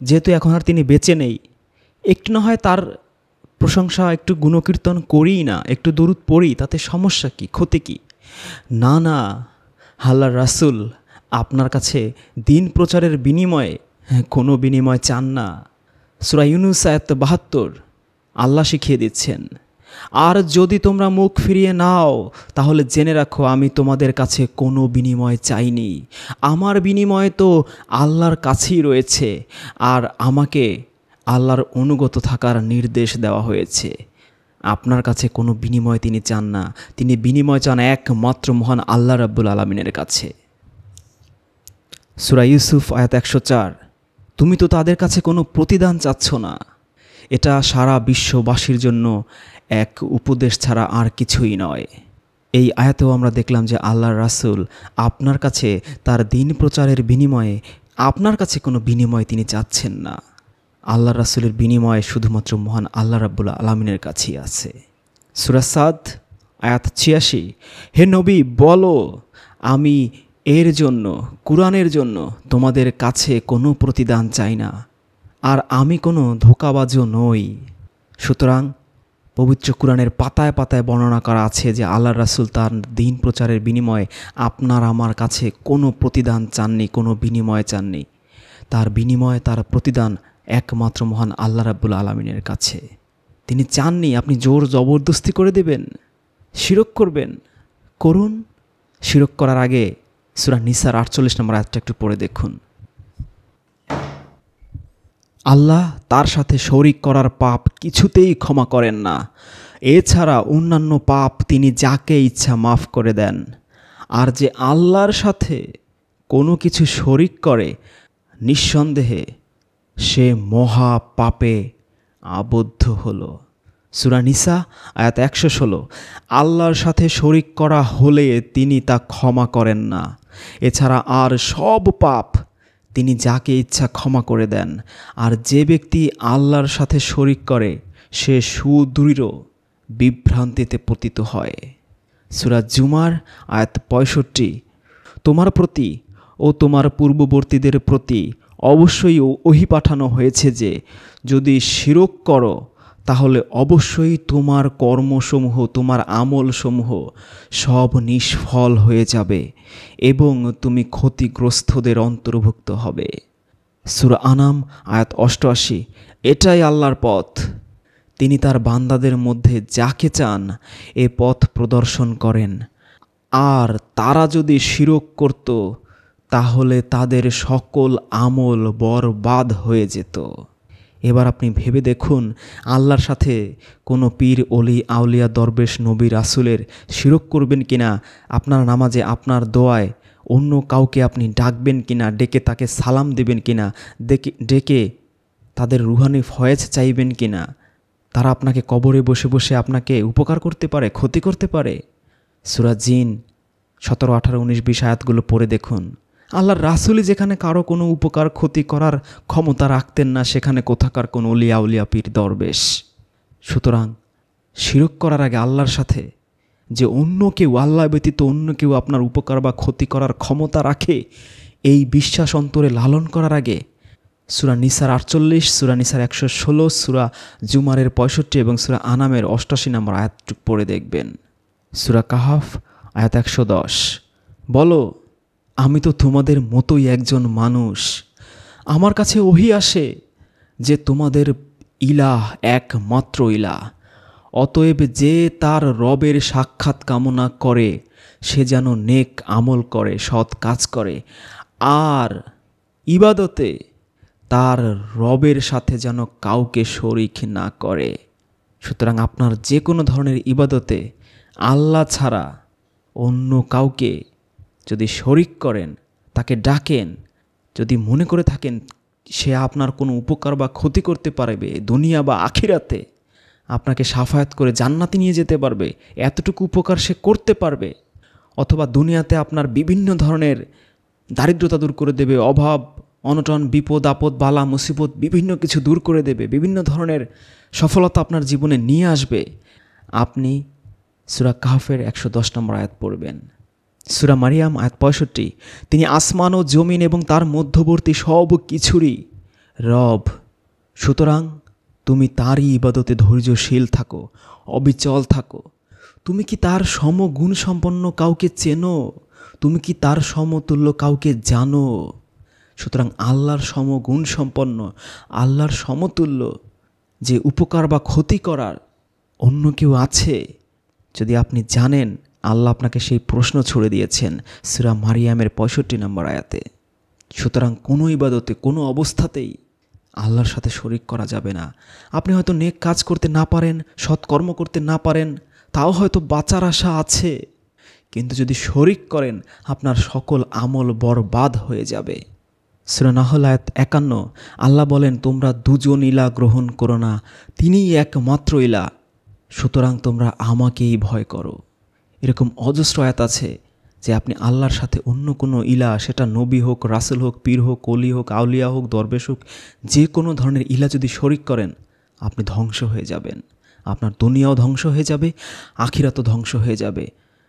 [SPEAKER 1] যেহেতু এখন আর তিনি বেঁচে নেই, একটু না হয় তার প্রশংসা, একটু গুণকীর্তন করিই না, একটু দরুদ পড়ি, তাতে সমস্যা কি, ক্ষতি কি? না না, আল্লাহর রাসূল আপনার কাছে দিন প্রচারের বিনিময়ে কোনো বিনিময় চান না। সূরা ইউনূস আয়াত 72 আল্লাহ শিখিয়ে দিচ্ছেন, আর যদি তোমরা মুখ ফিরিয়ে নাও তাহলে জেনে রাখো আমি তোমাদের কাছে কোনো বিনিময় চাইনি। আমার বিনিময় তো আল্লাহর কাছেই রয়েছে, আর আমাকে আল্লাহর অনুগত থাকার নির্দেশ দেওয়া হয়েছে। আপনার কাছে কোনো বিনিময় তিনি চান না, তিনি বিনিময় চান একমাত্র মহান আল্লাহ রাব্বুল আলামিনের কাছে। সূরা ইউসুফ আয়াত 104, তুমি তো তাদের কাছে কোনো প্রতিদান চাচ্ছ না। এটা সারা বিশ্ববাসীর জন্য এক উপদেশ ছাড়া আর কিছুই নয়। এই আয়াতেও আমরা দেখলাম যে আল্লাহর রাসূল আপনার কাছে তার দিন প্রচারের বিনিময়ে আপনার কাছে কোনো বিনিময় তিনি চাচ্ছেন না। আল্লাহর রাসূলের বিনিময় শুধুমাত্র মহান আল্লাহ রাব্বুল আলামিনের কাছেই আছে। সূরা সাদ আয়াত 86, হে নবী বলো আমি এর জন্য, কুরআনের জন্য তোমাদের কাছে কোনো প্রতিদান চাই না, আর আমি কোনো ধোঁকাবাজও নই। সুতরাং পবিত্র কুরআনের পাতায় পাতায় বর্ণনা করা আছে যে আল্লাহর রাসূল তার দিন প্রচারের বিনিময়ে আপনার আমার কাছে কোনো প্রতিদান চাননি, কোনো বিনিময় চাননি। তার বিনিময়, তার প্রতিদান একমাত্র মহান আল্লাহ রাব্বুল আলামিনের কাছে। তিনি চাননি আপনি জোর জবরদস্তি করে দেবেন, শিরক করবেন। করুন, শিরক করার আগে সূরা নিসার 48 নম্বর আয়াতটা একটু পড়ে দেখুন। আল্লাহ তার সাথে শরিক করার পাপ কিছুতেই ক্ষমা করেন না, এছাড়া অন্যান্য পাপ তিনি যাকে ইচ্ছা মাফ করে দেন। আর যে আল্লাহর সাথে কোনো কিছু শরিক করে, নিঃসন্দেহে সে মহা পাপে আবদ্ধ হলো। সূরা নিসা আয়াত 116। আল্লাহর সাথে শরিক করা হলে তিনি তা ক্ষমা করেন না। এছাড়া আর সব পাপ তিনি যাকে ইচ্ছা ক্ষমা করে দেন। আর যে ব্যক্তি আল্লাহর সাথে শরিক করে সে সুদৃঢ় বিভ্রান্তিতে পতিত হয়। সূরা জুমার আয়াত 65। তোমার প্রতি ও তোমার পূর্ববর্তীদের প্রতি অবশ্যই ওহী পাঠানো হয়েছে যে যদি শিরক করো তাহলে অবশ্যই তোমার কর্মসমূহ, তোমার আমলসমূহ সব নিষ্ফল হয়ে যাবে এবং তুমি ক্ষতিগ্রস্তদের অন্তর্ভুক্ত হবে। সূরা আনাম আয়াত 88। এটাই আল্লাহর পথ, তিনি তার বান্দাদের মধ্যে যাকে চান এ পথ প্রদর্শন করেন। আর তারা যদি শিরক করত তাহলে তাদের সকল আমল বরবাদ হয়ে যেত। এবার আপনি ভেবে দেখুন, আল্লাহর সাথে কোনো পীর, অলি, আউলিয়া, দরবেশ, নবী, রাসূলের শিরক করবেন কিনা? আপনার নামাজে, আপনার দোয়ায় অন্য কাউকে আপনি ডাকবেন কিনা? ডেকে তাকে সালাম দেবেন কিনা? ডেকে তাদের রুহানি ফয়েজ চাইবেন কিনা? তারা আপনাকে কবরে বসে বসে আপনাকে উপকার করতে পারে, ক্ষতি করতে পারে? সূরা জিন 17, 18, 19, 20 আয়াতগুলো পড়ে দেখুন। আল্লাহর রাসূলই যেখানে কারো কোনো উপকার ক্ষতি করার ক্ষমতা রাখতেন না, সেখানে কোথাকার কোনো অলি, আউলিয়া, পীর, দরবেশ। সুতরাং শিরক করার আগে আল্লাহর সাথে যে অন্য কেউ, আল্লাহ ব্যতীত অন্য কেউ আপনার উপকার বা ক্ষতি করার ক্ষমতা রাখে, এই বিশ্বাস অন্তরে লালন করার আগে সূরা নিসার 48, সূরা নিসার 116, সূরা জুমারের 65 এবং সূরা আনামের 88 নম্বর আয়াতটুকু পড়ে দেখবেন। সূরা কাহাফ আয়াত 110। বলো, আমি তো তোমাদের মতোই একজন মানুষ। আমার কাছে ওহী আসে যে তোমাদের ইলাহ একমাত্র ইলাহ। অতএব যে তার রবের সাক্ষাৎ কামনা করে সে যেন নেক আমল করে, সৎ কাজ করে, আর ইবাদতে তার রবের সাথে যেন কাউকে শরিক না করে। সুতরাং আপনার যে কোনো ধরনের ইবাদতে আল্লাহ ছাড়া অন্য কাউকে যদি শরিক করেন, তাকে ডাকেন, যদি মনে করে থাকেন সে আপনার কোনো উপকার বা ক্ষতি করতে পারবে, দুনিয়া বা আখিরাতে আপনাকে শাফায়াত করে জান্নাতে নিয়ে যেতে পারবে, এতটুকু উপকার সে করতে পারবে, অথবা দুনিয়াতে আপনার বিভিন্ন ধরনের দারিদ্রতা দূর করে দেবে, অভাব, অনটন, বিপদ, আপদ, বালা, মুসিবত বিভিন্ন কিছু দূর করে দেবে, বিভিন্ন ধরনের সফলতা আপনার জীবনে নিয়ে আসবে, আপনি সূরা কাহফের 110 নম্বর আয়াত পড়বেন। সূরা মারিয়াম আয়াত 65। তিনি আসমান ও জমিন এবং তার মধ্যবর্তী সব কিছুরই রব। সুতরাং তুমি তারই ইবাদতে ধৈর্যশীল থাকো, অবিচল থাকো। তুমি কি তার সমগুণ সম্পন্ন কাউকে চেনো? তুমি কি তার সমতুল্য কাউকে জানো? সুতরাং আল্লাহর সমগুণ সম্পন্ন, আল্লাহর সমতুল্য যে উপকার বা ক্ষতি করার অন্য কেউ আছে? যদি আপনি জানেন, আল্লাহ আপনাকে সেই প্রশ্ন ছুড়ে দিয়েছেন সূরা মারিয়ামের 65 নম্বর আয়াতে। সুতরাং কোনো ইবাদতে, কোনো অবস্থাতেই আল্লাহর সাথে শরিক করা যাবে না। আপনি হয়তো নেক কাজ করতে না পারেন, সৎকর্ম করতে না পারেন, তাও হয়তো বাঁচার আশা আছে, কিন্তু যদি শরিক করেন আপনার সকল আমল বরবাদ হয়ে যাবে। সূরা নাহল আয়াত 51। আল্লাহ বলেন, তোমরা দুজন ইলা গ্রহণ করো না, তিনিই একমাত্র ইলা, সুতরাং তোমরা আমাকেই ভয় করো। এরকম অজস্র আয়াত আছে যে আপনি আল্লাহর সাথে অন্য কোনো ইলা, সেটা নবী হোক, রাসূল হোক, পীর হোক, অলি হোক, আউলিয়া হোক, দরবেশ হোক, যে কোনো ধরনের ইলা যদি শরিক করেন আপনি ধ্বংস হয়ে যাবেন। আপনার দুনিয়াও ধ্বংস হয়ে যাবে, আখিরাতও ধ্বংস হয়ে যাবে।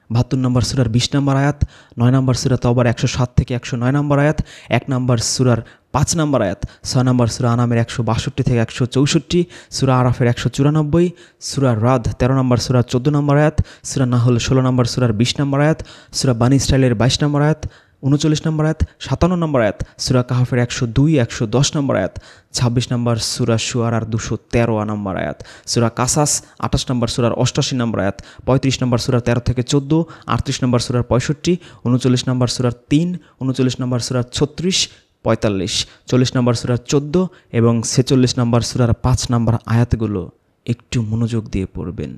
[SPEAKER 1] 72 নম্বর সূরার 20 নম্বর আয়াত, 9 নম্বর সূরা তওবার 107 থেকে 109 নম্বর আয়াত, 1 নম্বর সূরার 5 নম্বর আয়াত, 6 নম্বর সূরা আনামের 162 থেকে 164, সূরা আরাফের 194, সূরা রাদ 13 নম্বর সূরার 14 নম্বর আয়াত, সূরা নাহল 16 নম্বর সূরার 20 নম্বর আয়াত, সূরা বানী ইসরাঈলের 22 নম্বর আয়াত, 39 নম্বর আয়াত, 57 নম্বর আয়াত, সূরা কাহফের 102, 110 নম্বর আয়াত, 26 নম্বর সূরা শুআরার 213 নম্বর আয়াত, সূরা কাসাস 28 নম্বর সূরার 88 নম্বর আয়াত, 35 নম্বর সূরার 13 থেকে 14, 38 নম্বর সূরার 65, 39 নম্বর সূরার 3, 39 নম্বর সূরার 36, 45, 40 নম্বর সূরার 14 এবং 46 নম্বর সূরার 5 নম্বর আয়াতগুলো একটু মনোযোগ দিয়ে পড়বেন।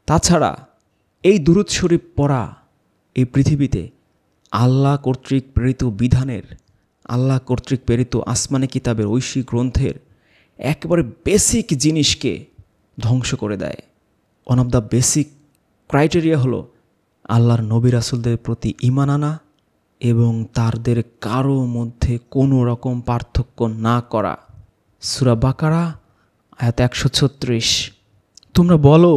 [SPEAKER 1] তাছাড়া এই দুরূদ শরীফ পড়া এই পৃথিবীতে আল্লাহ কর্তৃক প্রেরিত বিধানের আল্লাহ কর্তৃক প্রেরিত আসমানি কিতাবের ঐশী গ্রন্থের একেবারে বেসিক জিনিসকে ধ্বংস করে দেয়। One of the basic criteria হলো আল্লাহর নবী রাসূলদের প্রতি ঈমান আনা এবং তাদের কারো মধ্যে কোনো রকম পার্থক্য না করা। সূরা বাকারা আয়াত 136। তোমরা বলো,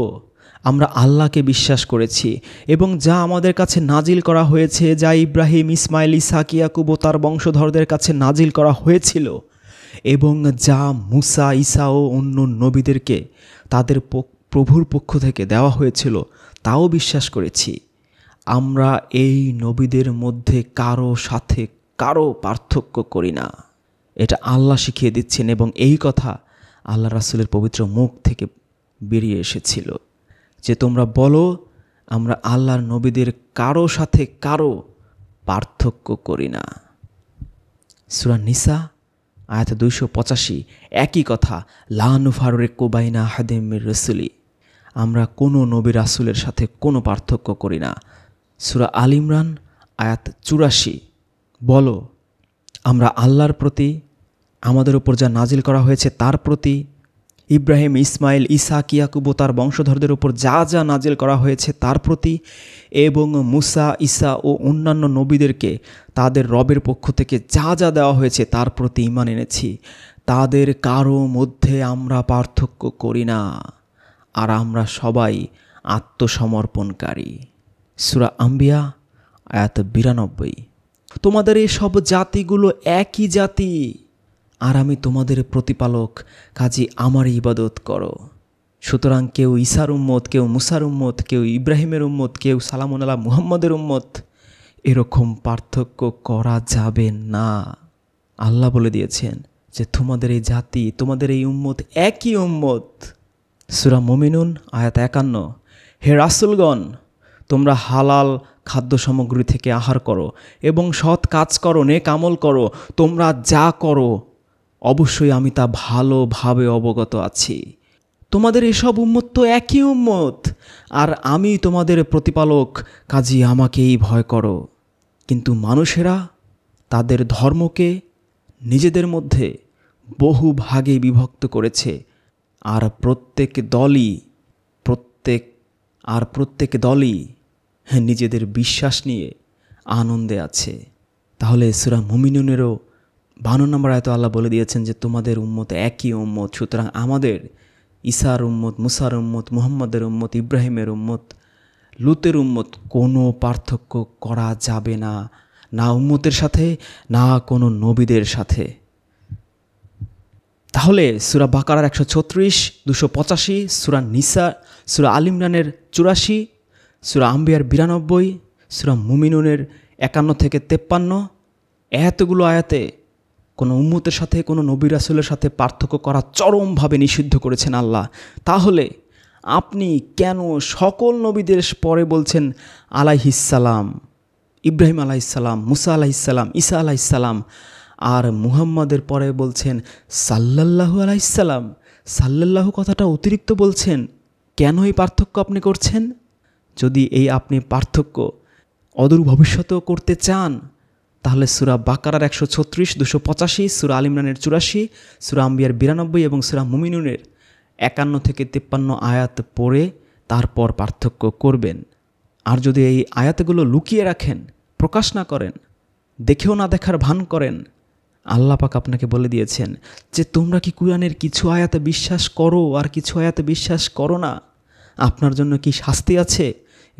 [SPEAKER 1] আমরা আল্লাহকে বিশ্বাস করেছি এবং যা আমাদের কাছে নাজিল করা হয়েছে, যা ইব্রাহিম, ইসমাইল, ইসহাক, ইয়াকুব ও তার বংশধরদের কাছে নাজিল করা হয়েছিল এবং যা মুসা, ঈসা ও অন্য নবীদেরকে তাদের প্রভুর পক্ষ থেকে দেওয়া হয়েছিল তাও বিশ্বাস করেছি। আমরা এই নবীদের মধ্যে কারো সাথে কারো পার্থক্য করি না। এটা আল্লাহ শিখিয়ে দিচ্ছেন এবং এই কথা আল্লাহ রাসূলের পবিত্র মুখ থেকে বেরিয়ে এসেছিল যে তোমরা বলো, আমরা আল্লাহর নবীদের কারো সাথে কারো পার্থক্য করি না। সূরা নিসা আয়াত 285, একই কথা, লা নুফাররিকু বাইনা আহাদিম মির রাসূলি, আমরা কোনো নবী রাসূলের সাথে কোনো পার্থক্য করি না। সূরা আল ইমরান আয়াত 84, বলো, আমরা আল্লাহর প্রতি, আমাদের উপর যা নাজিল করা হয়েছে তার প্রতি, ইব্রাহিম, ইসমাইল, ইসহাক, ইয়াকুব ও তার বংশধরদের উপর যা যা নাজিল করা হয়েছে তার প্রতি এবং মুসা, ঈসা ও অন্যান্য নবীদেরকে তাদের রবের পক্ষ থেকে যা যা দেওয়া হয়েছে তার প্রতি ঈমান এনেছি। তাদের কারো মধ্যে আমরা পার্থক্য করি না, আর আমরা সবাই আত্মসমর্পণকারী। সূরা আম্বিয়া আয়াত 92। তোমাদের এই সব জাতিগুলো একই জাতি, আর আমি তোমাদের প্রতিপালক, কাজী আমার ইবাদত করো। সুতরাং কেউ ঈসার উম্মত, কেউ মুসার উম্মত, কেউ ইব্রাহিমের উম্মত, কেউ সালামুন আলা মুহাম্মদের উম্মত, এরকম পার্থক্য করা যাবে না। আল্লাহ বলে দিয়েছেন যে তোমাদের এই জাতি, তোমাদের এই উম্মত একই উম্মত। সূরা মুমিনুন আয়াত 51, হে রাসূলগণ, তোমরা হালাল খাদ্য সামগ্রী থেকে আহার করো এবং সৎ কাজ করো, নেক আমল করো। তোমরা যা করো অবশ্যই আমি তা ভালোভাবে অবগত আছি। তোমাদের এসব উম্মত তো একই উম্মত, আর আমি তোমাদের প্রতিপালক, কাজী আমাকেই ভয় করো। কিন্তু মানুষেরা তাদের ধর্মকে নিজেদের মধ্যে বহু ভাগে বিভক্ত করেছে, আর প্রত্যেক দলই নিজেদের বিশ্বাস নিয়ে আনন্দে আছে। তাহলে সূরা মুমিনুনেরও 52 নম্বর আয়াতে আল্লাহ বলে দিয়েছেন যে তোমাদের উম্মত একই উম্মত। সুতরাং আমাদের ঈসার উম্মত, মুসার উম্মত, মুহাম্মদের উম্মত, ইব্রাহিমের উম্মত, লুতের উম্মত কোনো পার্থক্য করা যাবে না, না উম্মতের সাথে, না কোনো নবীদের সাথে। তাহলে সূরা বাকারার 136, 285, সূরা নিসা, সূরা আল ইমরানের 84, সূরা আম্বিয়ার 92, সূরা মুমিনুনের 51 থেকে 53, এতগুলো আয়াতে কোনো উম্মতের সাথে, কোনো নবী রাসূলের সাথে পার্থক্য করা চরমভাবে নিষিদ্ধ করেছেন আল্লাহ। তাহলে আপনি কেন সকল নবীদের পরে বলছেন আলাইহিসসালাম, ইব্রাহিম আলাইহিসসালাম, মুসা আলাইহিসসালাম, ঈসা আলাইহিসসালাম, আর মুহাম্মাদের পরে বলছেন সাল্লাল্লাহু আলাইহিসসালাম? সাল্লাল্লাহু কথাটা অতিরিক্ত বলছেন কেন? এই পার্থক্য আপনি করছেন? যদি এই আপনি পার্থক্য অদূর ভবিষ্যতেও করতে চান তাহলে সূরা বাকারার 136, 285, সূরা আল ইমরানের 84, সূরা আম্বিয়ার 92 এবং সূরা মুমিনুনের 51 থেকে 53 আয়াত পড়ে তারপর পার্থক্য করবেন। আর যদি এই আয়াতগুলো লুকিয়ে রাখেন, প্রকাশ না করেন, দেখেও না দেখার ভান করেন, আল্লাহ পাক আপনাকে বলে দিয়েছেন যে তোমরা কি কুরআনের কিছু আয়াতে বিশ্বাস করো আর কিছু আয়াতে বিশ্বাস করো না? আপনার জন্য কি শাস্তি আছে?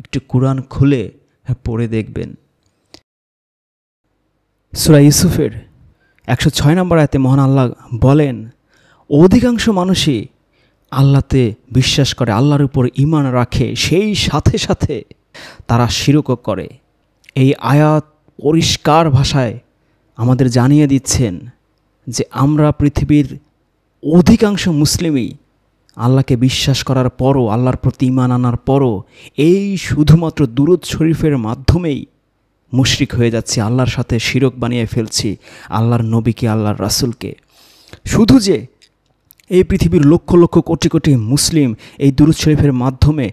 [SPEAKER 1] একটু কুরআন খুলে পড়ে দেখবেন। সূরা ইউসুফের 106 নম্বর আয়াতে মহান আল্লাহ বলেন, অধিকাংশ মানুষই আল্লাহতে বিশ্বাস করে, আল্লাহর উপর ঈমান রাখে, সেই সাথে সাথে তারা শিরকও করে। এই আয়াত পরিষ্কার ভাষায় আমাদের জানিয়ে দিচ্ছেন যে আমরা পৃথিবীর অধিকাংশ মুসলিমই আল্লাহকে বিশ্বাস করার পরও, আল্লাহর প্রতি ঈমান আনার পরও এই শুধুমাত্র দুরূদ শরীফের মাধ্যমেই মুশরিক হয়ে যাচ্ছি, আল্লাহর সাথে শিরক বানিয়ে ফেলছি আল্লাহর নবীকে, আল্লাহর রাসূলকে। শুধু যে এই পৃথিবীর লক্ষ লক্ষ কোটি কোটি মুসলিম এই দুরূদ শরীফের মাধ্যমে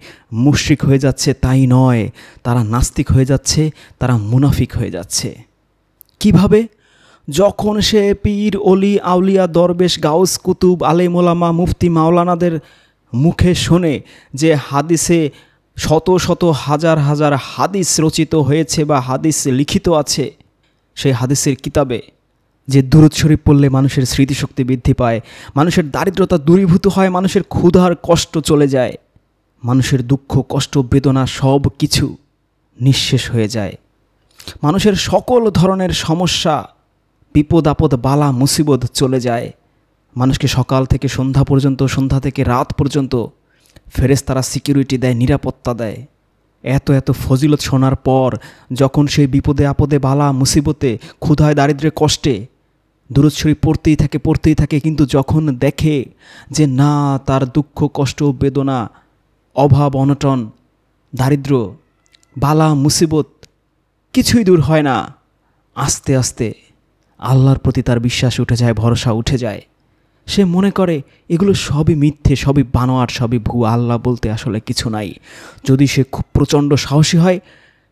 [SPEAKER 1] মুশরিক হয়ে যাচ্ছে তাই নয়, তারা নাস্তিক হয়ে যাচ্ছে, তারা মুনাফিক হয়ে যাচ্ছে। কিভাবে? যখন সে পীর, অলি, আউলিয়া, দরবেশ, গাউস, কুতুব, আলেম ওলামা, মুফতি, মাওলানাদের মুখে শোনে যে হাদিসে শত শত হাজার হাজার হাদিস রচিত হয়েছে বা হাদিস লিখিত আছে, সেই হাদিসের কিতাবে যে দুরূদ শরীফ পড়লে মানুষের স্মৃতিশক্তি বৃদ্ধি পায়, মানুষের দারিদ্রতা দূরীভূত হয়, মানুষের ক্ষুধার কষ্ট চলে যায়, মানুষের দুঃখ কষ্ট বেদনা সব কিছু নিঃশেষ হয়ে যায়, মানুষের সকল ধরনের সমস্যা বিপদ আপদ বালা মুসিবত চলে যায়, মানুষকে সকাল থেকে সন্ধ্যা পর্যন্ত, সন্ধ্যা থেকে রাত পর্যন্ত ফেরেশতারা সিকিউরিটি দেয়, নিরাপত্তা দেয়। এত এত ফজিলত শোনার পর যখন সেই বিপদে আপদে বালা মুসিবতে ক্ষুধায় দারিদ্র্যে কষ্টে দুরূদ শরীফ পড়তেই থাকে, কিন্তু যখন দেখে যে না, তার দুঃখ কষ্ট বেদনা অভাব অনটন দারিদ্র্য বালা মুসিবত কিছুই দূর হয় না, আস্তে আস্তে আল্লাহর প্রতি তার বিশ্বাস উঠে যায়, ভরসা উঠে যায়। সে মনে করে এগুলো সবই মিথ্যে, সবই বানোয়াট, সবই ভুয়া, আল্লাহ বলতে আসলে কিছু নাই। যদি সে খুব প্রচণ্ড সাহসী হয়,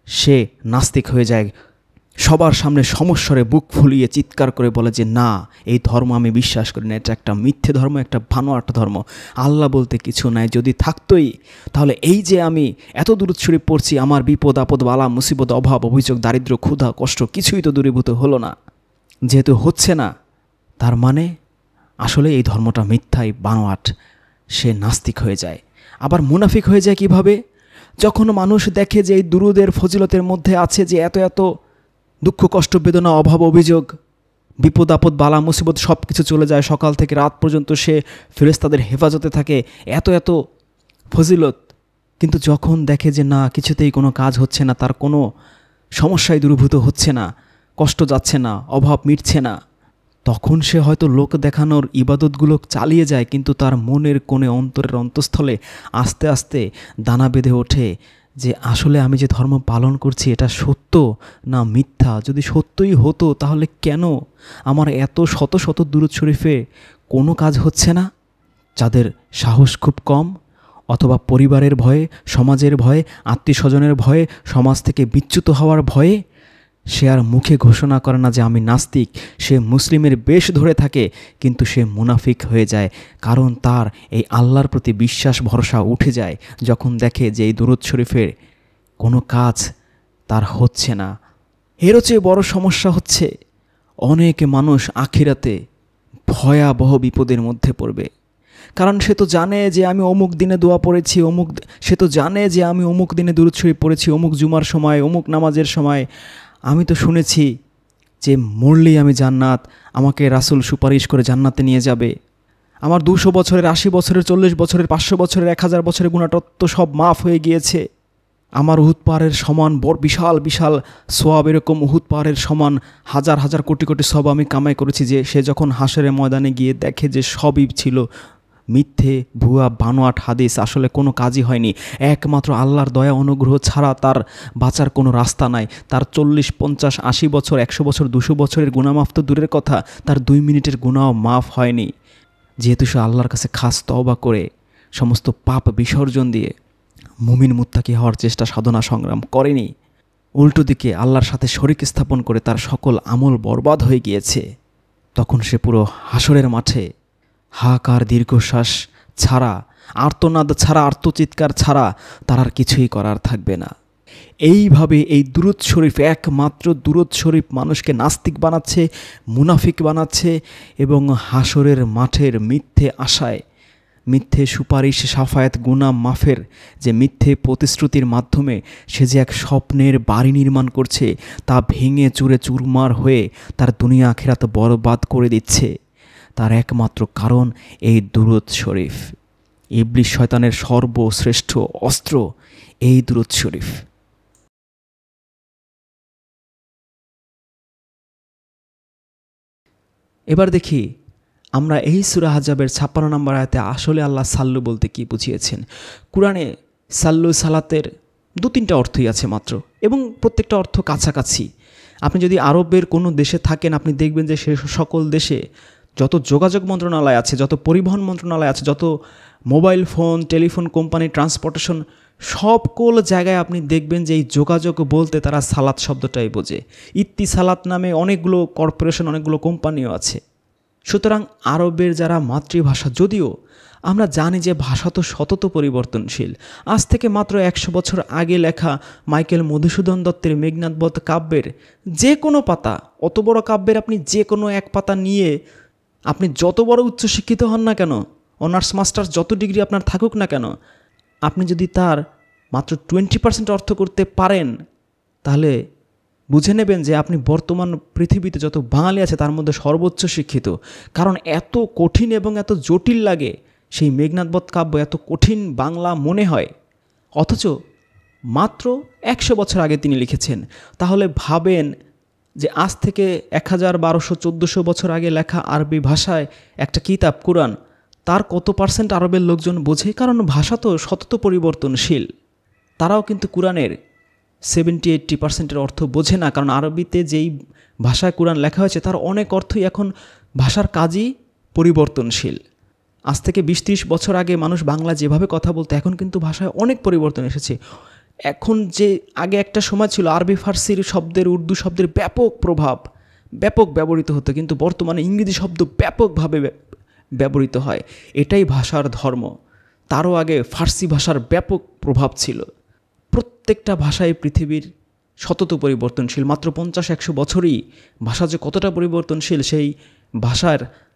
[SPEAKER 1] সে নাস্তিক হয়ে যায়, সবার সামনে সমস্বরে বুক ফুলিয়ে চিৎকার করে বলে যে না, এই ধর্ম আমি বিশ্বাস করি না, এটা একটা মিথ্যে ধর্ম, একটা বানোয়াট ধর্ম, আল্লাহ বলতে কিছু নাই। যদি থাকতোই তাহলে এই যে আমি এত দুরূদ শরীফ পড়ছি, আমার বিপদ আপদ বালা মুসিবত অভাব অভিযোগ দারিদ্র্য ক্ষুধা কষ্ট কিছুই তো দূরীভূত হলো না। যেহেতু হচ্ছে না, তার মানে আসলে এই ধর্মটা মিথ্যাই বানোয়াট। সে নাস্তিক হয়ে যায়। আবার মুনাফিক হয়ে যায় কিভাবে? যখন মানুষ দেখে যে এই দুরূদের ফজিলতের মধ্যে আছে যে এত এত দুঃখ কষ্ট বেদনা অভাব অভিযোগ বিপদ আপদ বালা মুসিবত সব কিছু চলে যায়, সকাল থেকে রাত পর্যন্ত সে ফেরেশতাদের হেফাজতে থাকে, এত এত ফজিলত, কিন্তু যখন দেখে যে না, কিছুতেই কোনো কাজ হচ্ছে না, তার কোনো সমস্যায় দূরীভূত হচ্ছে না, কষ্ট যাচ্ছে না, অভাব মিটছে না, তখন সে হয়তো লোক দেখানোর ইবাদতগুলো চালিয়ে যায়, কিন্তু তার মনের কোণে অন্তরের অন্তঃস্থলে আস্তে আস্তে দানা বেঁধে ওঠে যে আসলে আমি যে ধর্ম পালন করছি এটা সত্য না মিথ্যা। যদি সত্যই হতো তাহলে কেন আমার এত শত শত দুরূদ শরীফে কোনো কাজ হচ্ছে না? যাদের সাহস খুব কম, অথবা পরিবারের ভয়ে, সমাজের ভয়ে, আত্মীয় স্বজনের ভয়ে, সমাজ থেকে বিচ্যুত হওয়ার ভয়ে সে আর মুখে ঘোষণা করে না যে আমি নাস্তিক, সে মুসলিমের বেশ ধরে থাকে, কিন্তু সে মুনাফিক হয়ে যায়। কারণ তার এই আল্লাহর প্রতি বিশ্বাস ভরসা উঠে যায় যখন দেখে যে এই দুরূদ শরীফের কোনো কাজ তার হচ্ছে না। এরও চেয়ে বড় সমস্যা হচ্ছে, অনেক মানুষ আখিরাতে ভয়াবহ বিপদের মধ্যে পড়বে। কারণ সে তো জানে যে আমি অমুক দিনে দোয়া পড়েছি, সে তো জানে যে আমি অমুক দিনে দুরূদ শরীফ পড়েছি, অমুক জুমার সময়, অমুক নামাজের সময়। আমি তো শুনেছি যে মরলেই আমি জান্নাত, আমাকে রাসূল সুপারিশ করে জান্নাতে নিয়ে যাবে, আমার 200 বছরের, 80 বছরের, 40 বছরের, 500 বছরের, 1000 বছরের গুনাহটত্ব সব মাফ হয়ে গিয়েছে, আমার উহুদ পাহাড়ের সমান বড় বিশাল বিশাল সোয়াব, এরকম উহুদ পাহাড়ের সমান হাজার হাজার কোটি কোটি সব আমি কামাই করেছি। যে সে যখন হাশরের ময়দানে গিয়ে দেখে যে সবই ছিল মিথ্যে ভুয়া বানোয়াট হাদিস, আসলে কোনো কাজই হয়নি, একমাত্র আল্লাহর দয়া অনুগ্রহ ছাড়া তার বাঁচার কোনো রাস্তা নাই। তার 40, 50, 80 বছর, 100 বছর, 200 বছরের গুনাহ মাফ তো দূরের কথা, তার 2 মিনিটের গুনাহ মাফ হয়নি। যেহেতু সে আল্লাহর কাছে খাস তওবা করে সমস্ত পাপ বিসর্জন দিয়ে মুমিন মুত্তাকি হওয়ার চেষ্টা সাধনা সংগ্রাম করেনি, উল্টো দিকে আল্লাহর সাথে শরীক স্থাপন করে তার সকল আমল বরবাদ হয়ে গিয়েছে, তখন সে পুরো হাসরের মাঠে হাহাকার দীর্ঘশ্বাস ছাড়া, আর্তনাদ ছাড়া, আর্তচিৎকার ছাড়া তার আর কিছুই করার থাকবে না। এইভাবে এই দুরূদ শরীফ, একমাত্র দুরূদ শরীফ মানুষকে নাস্তিক বানাচ্ছে, মুনাফিক বানাচ্ছে, এবং হাসরের মাঠের মিথ্যে আশায়, মিথ্যে সুপারিশ, সাফায়াত, গুনাহ মাফের যে মিথ্যে প্রতিশ্রুতির মাধ্যমে সে যে এক স্বপ্নের বাড়ি নির্মাণ করছে, তা ভেঙে চুরে চুরমার হয়ে তার দুনিয়া আখিরাত বরবাদ করে দিচ্ছে, তার একমাত্র কারণ এই দুরূদ শরীফ। ইবলিস শয়তানের সর্বশ্রেষ্ঠ অস্ত্র এই দুরূদ শরীফ। এবার দেখি আমরা এই সূরা আহজাবের 56 নম্বর আয়াতে আসলে আল্লাহ সাল্লু বলতে কি বুঝিয়েছেন। কুরআনে সাল্লু সালাতের 2-3টা অর্থই আছে মাত্র, এবং প্রত্যেকটা অর্থ কাছাকাছি। আপনি যদি আরবের কোনো দেশে থাকেন, আপনি দেখবেন যে সে সকল দেশে যত যোগাযোগ মন্ত্রণালয় আছে, যত পরিবহন মন্ত্রণালয় আছে, যত mobile phone telephone company transportation সকল জায়গায় আপনি দেখবেন যে এই যোগাযোগ বলতে তারা সালাত শব্দটাই বোঝে। ইত্তিসালাত নামে অনেকগুলো কর্পোরেশন, অনেকগুলো কোম্পানিও আছে। সুতরাং আরবের যারা মাতৃভাষা, যদিও আমরা জানি যে ভাষা তো সতত পরিবর্তনশীল, আজ থেকে মাত্র 100 বছর আগে লেখা মাইকেল মধুসূদন দত্তের মেঘনাদ বধ কাব্যের যে কোনো পাতা, অত বড় কাব্যের আপনি যে কোনো এক পাতা নিয়ে আপনি যত বড় উচ্চশিক্ষিত হন না কেন, অনার্স মাস্টার্স যত ডিগ্রি আপনার থাকুক না কেন, আপনি যদি তার মাত্র 20% অর্থ করতে পারেন, তাহলে বুঝে নেবেন যে আপনি বর্তমান পৃথিবীতে যত বাঙালি আছে তার মধ্যে সর্বোচ্চ শিক্ষিত। কারণ এত কঠিন এবং এত জটিল লাগে সেই মেঘনাদ বধ কাব্য, এত কঠিন বাংলা মনে হয়, অথচ মাত্র 100 বছর আগে তিনি লিখেছেন। তাহলে ভাবেন যে আজ থেকে 1000-1200-1400 বছর আগে লেখা আরবি ভাষায় একটা কিতাব কুরআন, তার কত পার্সেন্ট আরবের লোকজন বোঝে? কারণ ভাষা তো সতত পরিবর্তনশীল। তারাও কিন্তু কুরআনের 70-80% অর্থ বোঝে না, কারণ আরবিতে যেই ভাষায় কুরআন লেখা হয়েছে তার অনেক অর্থই এখন ভাষার কাজই পরিবর্তনশীল। আজ থেকে 20-30 বছর আগে মানুষ বাংলা যেভাবে কথা বলতো, এখন কিন্তু ভাষায় অনেক পরিবর্তন এসেছে। এখন যে আগে একটা সময় ছিল আরবি ফার্সির শব্দের, উর্দু শব্দের ব্যাপক প্রভাব, ব্যাপক ব্যবহৃত হতো, কিন্তু বর্তমানে ইংরেজি শব্দ ব্যাপকভাবে ব্যবহৃত হয়। এটাই ভাষার ধর্ম। তারও আগে ফার্সি ভাষার ব্যাপক প্রভাব ছিল। প্রত্যেকটা ভাষাই পৃথিবীর সতত পরিবর্তনশীল। মাত্র 50-100 বছরই ভাষা যে কতটা পরিবর্তনশীল, সেই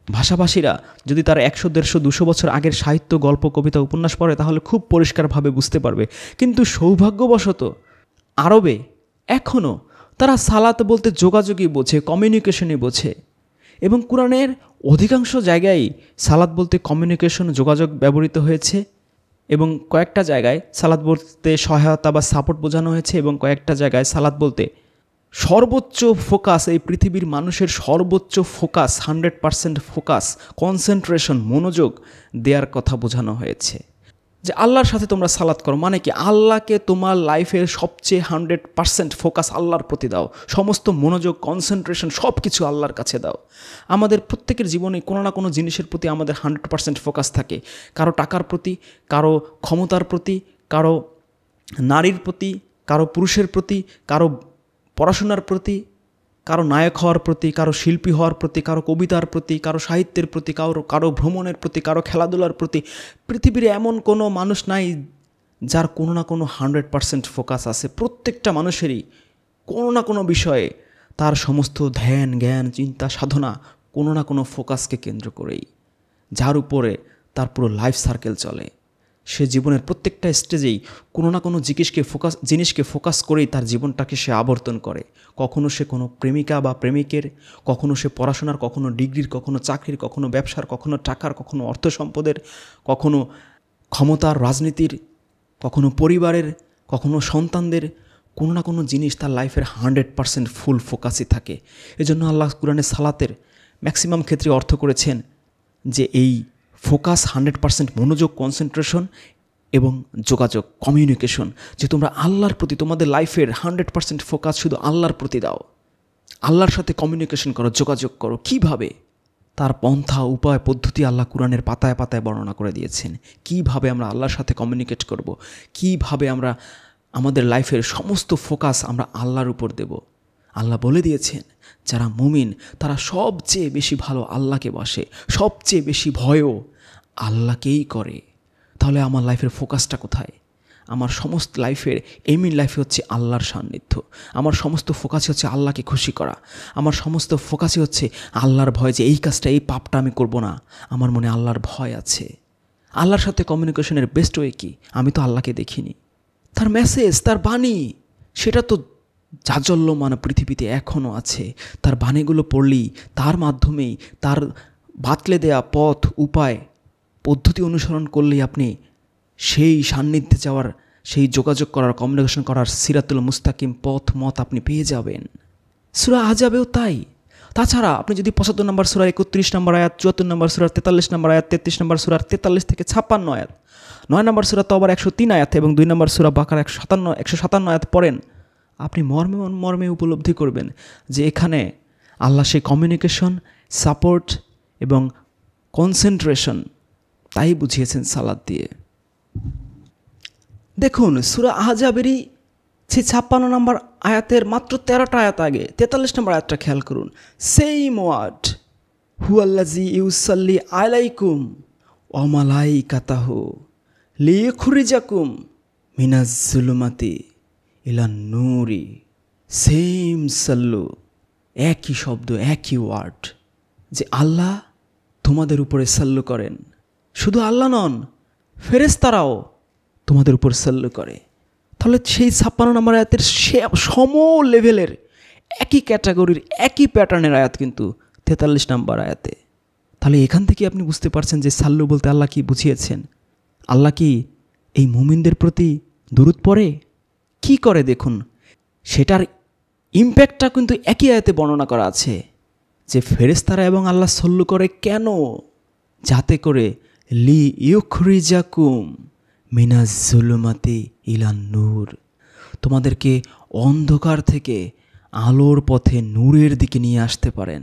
[SPEAKER 1] ভাষাভাষীরা যদি তারা 100-150-200 বছর আগের সাহিত্য, গল্প, কবিতা, উপন্যাস পড়ে তাহলে খুব পরিষ্কারভাবে বুঝতে পারবে। কিন্তু সৌভাগ্যবশত আরবে এখনও তারা সালাত বলতে যোগাযোগই বোঝে, কমিউনিকেশনই বোঝে। এবং কুরআনের অধিকাংশ জায়গায় সালাত বলতে কমিউনিকেশন, যোগাযোগ ব্যবহৃত হয়েছে, এবং কয়েকটা জায়গায় সালাত বলতে সহায়তা বা সাপোর্ট বোঝানো হয়েছে, এবং কয়েকটা জায়গায় সালাত বলতে সর্বোচ্চ ফোকাস, এই পৃথিবীর মানুষের সর্বোচ্চ ফোকাস, 100% ফোকাস, কনসেন্ট্রেশন, মনোযোগ দেওয়ার কথা বোঝানো হয়েছে। যে আল্লাহর সাথে তোমরা সালাত করো, মানে কি আল্লাহকে তোমার লাইফের সবচেয়ে 100% ফোকাস আল্লাহর প্রতি দাও, সমস্ত মনোযোগ, কনসেন্ট্রেশন সব কিছু আল্লাহর কাছে দাও। আমাদের প্রত্যেকের জীবনে কোনো না কোনো জিনিসের প্রতি আমাদের 100% ফোকাস থাকে, কারো টাকার প্রতি, কারো ক্ষমতার প্রতি, কারো নারীর প্রতি, কারো পুরুষের প্রতি, কারো পড়াশোনার প্রতি, কারো নায়ক হওয়ার প্রতি, কারো শিল্পী হওয়ার প্রতি, কারো কবিতার প্রতি, কারো সাহিত্যের প্রতি, কারো ভ্রমণের প্রতি, কারো খেলাধুলার প্রতি। পৃথিবীর এমন কোনো মানুষ নাই যার কোনো না কোনো 100% ফোকাস আছে। প্রত্যেকটা মানুষেরই কোনো না কোনো বিষয়ে তার সমস্ত ধ্যান, জ্ঞান, চিন্তা, সাধনা কোনো না কোনো ফোকাসকে কেন্দ্র করেই, যার উপরে তার পুরো লাইফ সার্কেল চলে। সে জীবনের প্রত্যেকটা স্টেজেই কোনো না কোনো জিনিসকে ফোকাস করেই তার জীবনটাকে সে আবর্তন করে। কখনো সে কোনো প্রেমিকা বা প্রেমিকের, কখনো সে পড়াশোনার, কখনো ডিগ্রির, কখনো চাকরির, কখনো ব্যবসার, কখনো টাকার, কখনো অর্থ সম্পদের, কখনো ক্ষমতার, রাজনীতির, কখনো পরিবারের, কখনো সন্তানদের। কোনো না কোনো জিনিস তার লাইফের 100% ফুল ফোকাসই থাকে। এজন্য আল্লাহ কুরআনে সালাতের ম্যাক্সিমাম ক্ষেত্রে অর্থ করেছেন যে এই ফোকাস, 100% মনোযোগ, কনসেন্ট্রেশন এবং যোগাযোগ, কমিউনিকেশন, যে তোমরা আল্লাহর প্রতি তোমাদের লাইফের 100% ফোকাস শুধু আল্লাহর প্রতি দাও, আল্লাহর সাথে কমিউনিকেশন করো, যোগাযোগ করো। কিভাবে? তার পন্থা, উপায়, পদ্ধতি আল্লাহ কুরআনের পাতায় পাতায় বর্ণনা করে দিয়েছেন। কিভাবে আমরা আল্লাহর সাথে কমিউনিকেট করব, কিভাবে আমরা আমাদের লাইফের সমস্ত ফোকাস আমরা আল্লাহর উপর দেব। আল্লাহ বলে দিয়েছেন যারা মুমিন তারা সবচেয়ে বেশি ভালো আল্লাহকে বাসে, সবচেয়ে বেশি ভয়ও আল্লাহকেই করে। তাহলে আমার লাইফের ফোকাসটা কোথায়? আমার সমস্ত লাইফের এম ইন লাইফে হচ্ছে আল্লাহর সান্নিধ্য। আমার সমস্ত ফোকাসই হচ্ছে আল্লাহকে খুশি করা। আমার সমস্ত ফোকাসই হচ্ছে আল্লাহর ভয়, যে এই কাজটা, এই পাপটা আমি করব না। আমার মনে আল্লাহর ভয় আছে। আল্লাহর সাথে কমিউনিকেশনের বেস্ট ওয়ে কি? আমি তো আল্লাহকে দেখিনি, তার মেসেজ, তার বাণী, সেটা তো জাজ্বল্যমান পৃথিবীতে এখনও আছে। তার বাণীগুলো পড়লেই, তার মাধ্যমেই, তার বাতলে দেয়া পথ, উপায়, পদ্ধতি অনুসরণ করলেই আপনি সেই সান্নিধ্যে যাওয়ার, সেই যোগাযোগ করার, কমিউনিকেশন করার সিরাতুল মুস্তাকিম পথ মত আপনি পেয়ে যাবেন। সূরা আহজাবেও তাই। তাছাড়া আপনি যদি 75 নম্বর সূরার 31 নম্বর আয়াত, 74 নম্বর সূরার 43 নম্বর আয়াত, 33 নম্বর সূরার 43 থেকে 56 আয়াত, 9 নম্বর সূরা তওবার 103 আয়াত এবং 2 নম্বর সূরা বাকারা 157 আয়াত পড়েন, আপনি মর্মে উপলব্ধি করবেন যে এখানে আল্লাহ সেই কমিউনিকেশন, সাপোর্ট এবং কনসেন্ট্রেশন তাই বুঝিয়েছেন সালাত দিয়ে। দেখুন সূরা আহজাবেরই 56 নম্বর আয়াতের মাত্র 13টা আয়াত আগে 43 নম্বর আয়াতটা খেয়াল করুন। সেইম ওয়ার্ড, হুয়াল্লাযী ইউসাল্লি আলাইকুম ওয়া মালাইকাতাহু লিইখরিজাকুম মিনাজ যুলুমাতি ইলান নূরি। সেম সাল্লু, একই শব্দ, একই ওয়ার্ড, যে আল্লাহ তোমাদের উপরে সাল্লু করেন। শুধু আল্লাহ নন, ফেরেশতারাও তোমাদের উপর সাল্লু করে। তাহলে সেই 56 নম্বর আয়াতের সম লেভেলের একই ক্যাটাগরির একই প্যাটার্নের আয়াত কিন্তু 43 নম্বর আয়াতে। তাহলে এখান থেকে আপনি বুঝতে পারছেন যে সাল্লু বলতে আল্লাহ কি বুঝিয়েছেন। আল্লাহ কি এই মুমিনদের প্রতি দুরূদ পড়ে? কি করে দেখুন, সেটার ইম্প্যাক্টটা কিন্তু একই আয়াতে বর্ণনা করা আছে যে ফেরেশতারা এবং আল্লাহ সাল্লু করে কেন? যাতে করে লি ইউখরিজাকুম মিনাজ যুলুমাতি ইলান নূর, তোমাদেরকে অন্ধকার থেকে আলোর পথে নূরের দিকে নিয়ে আসতে পারেন।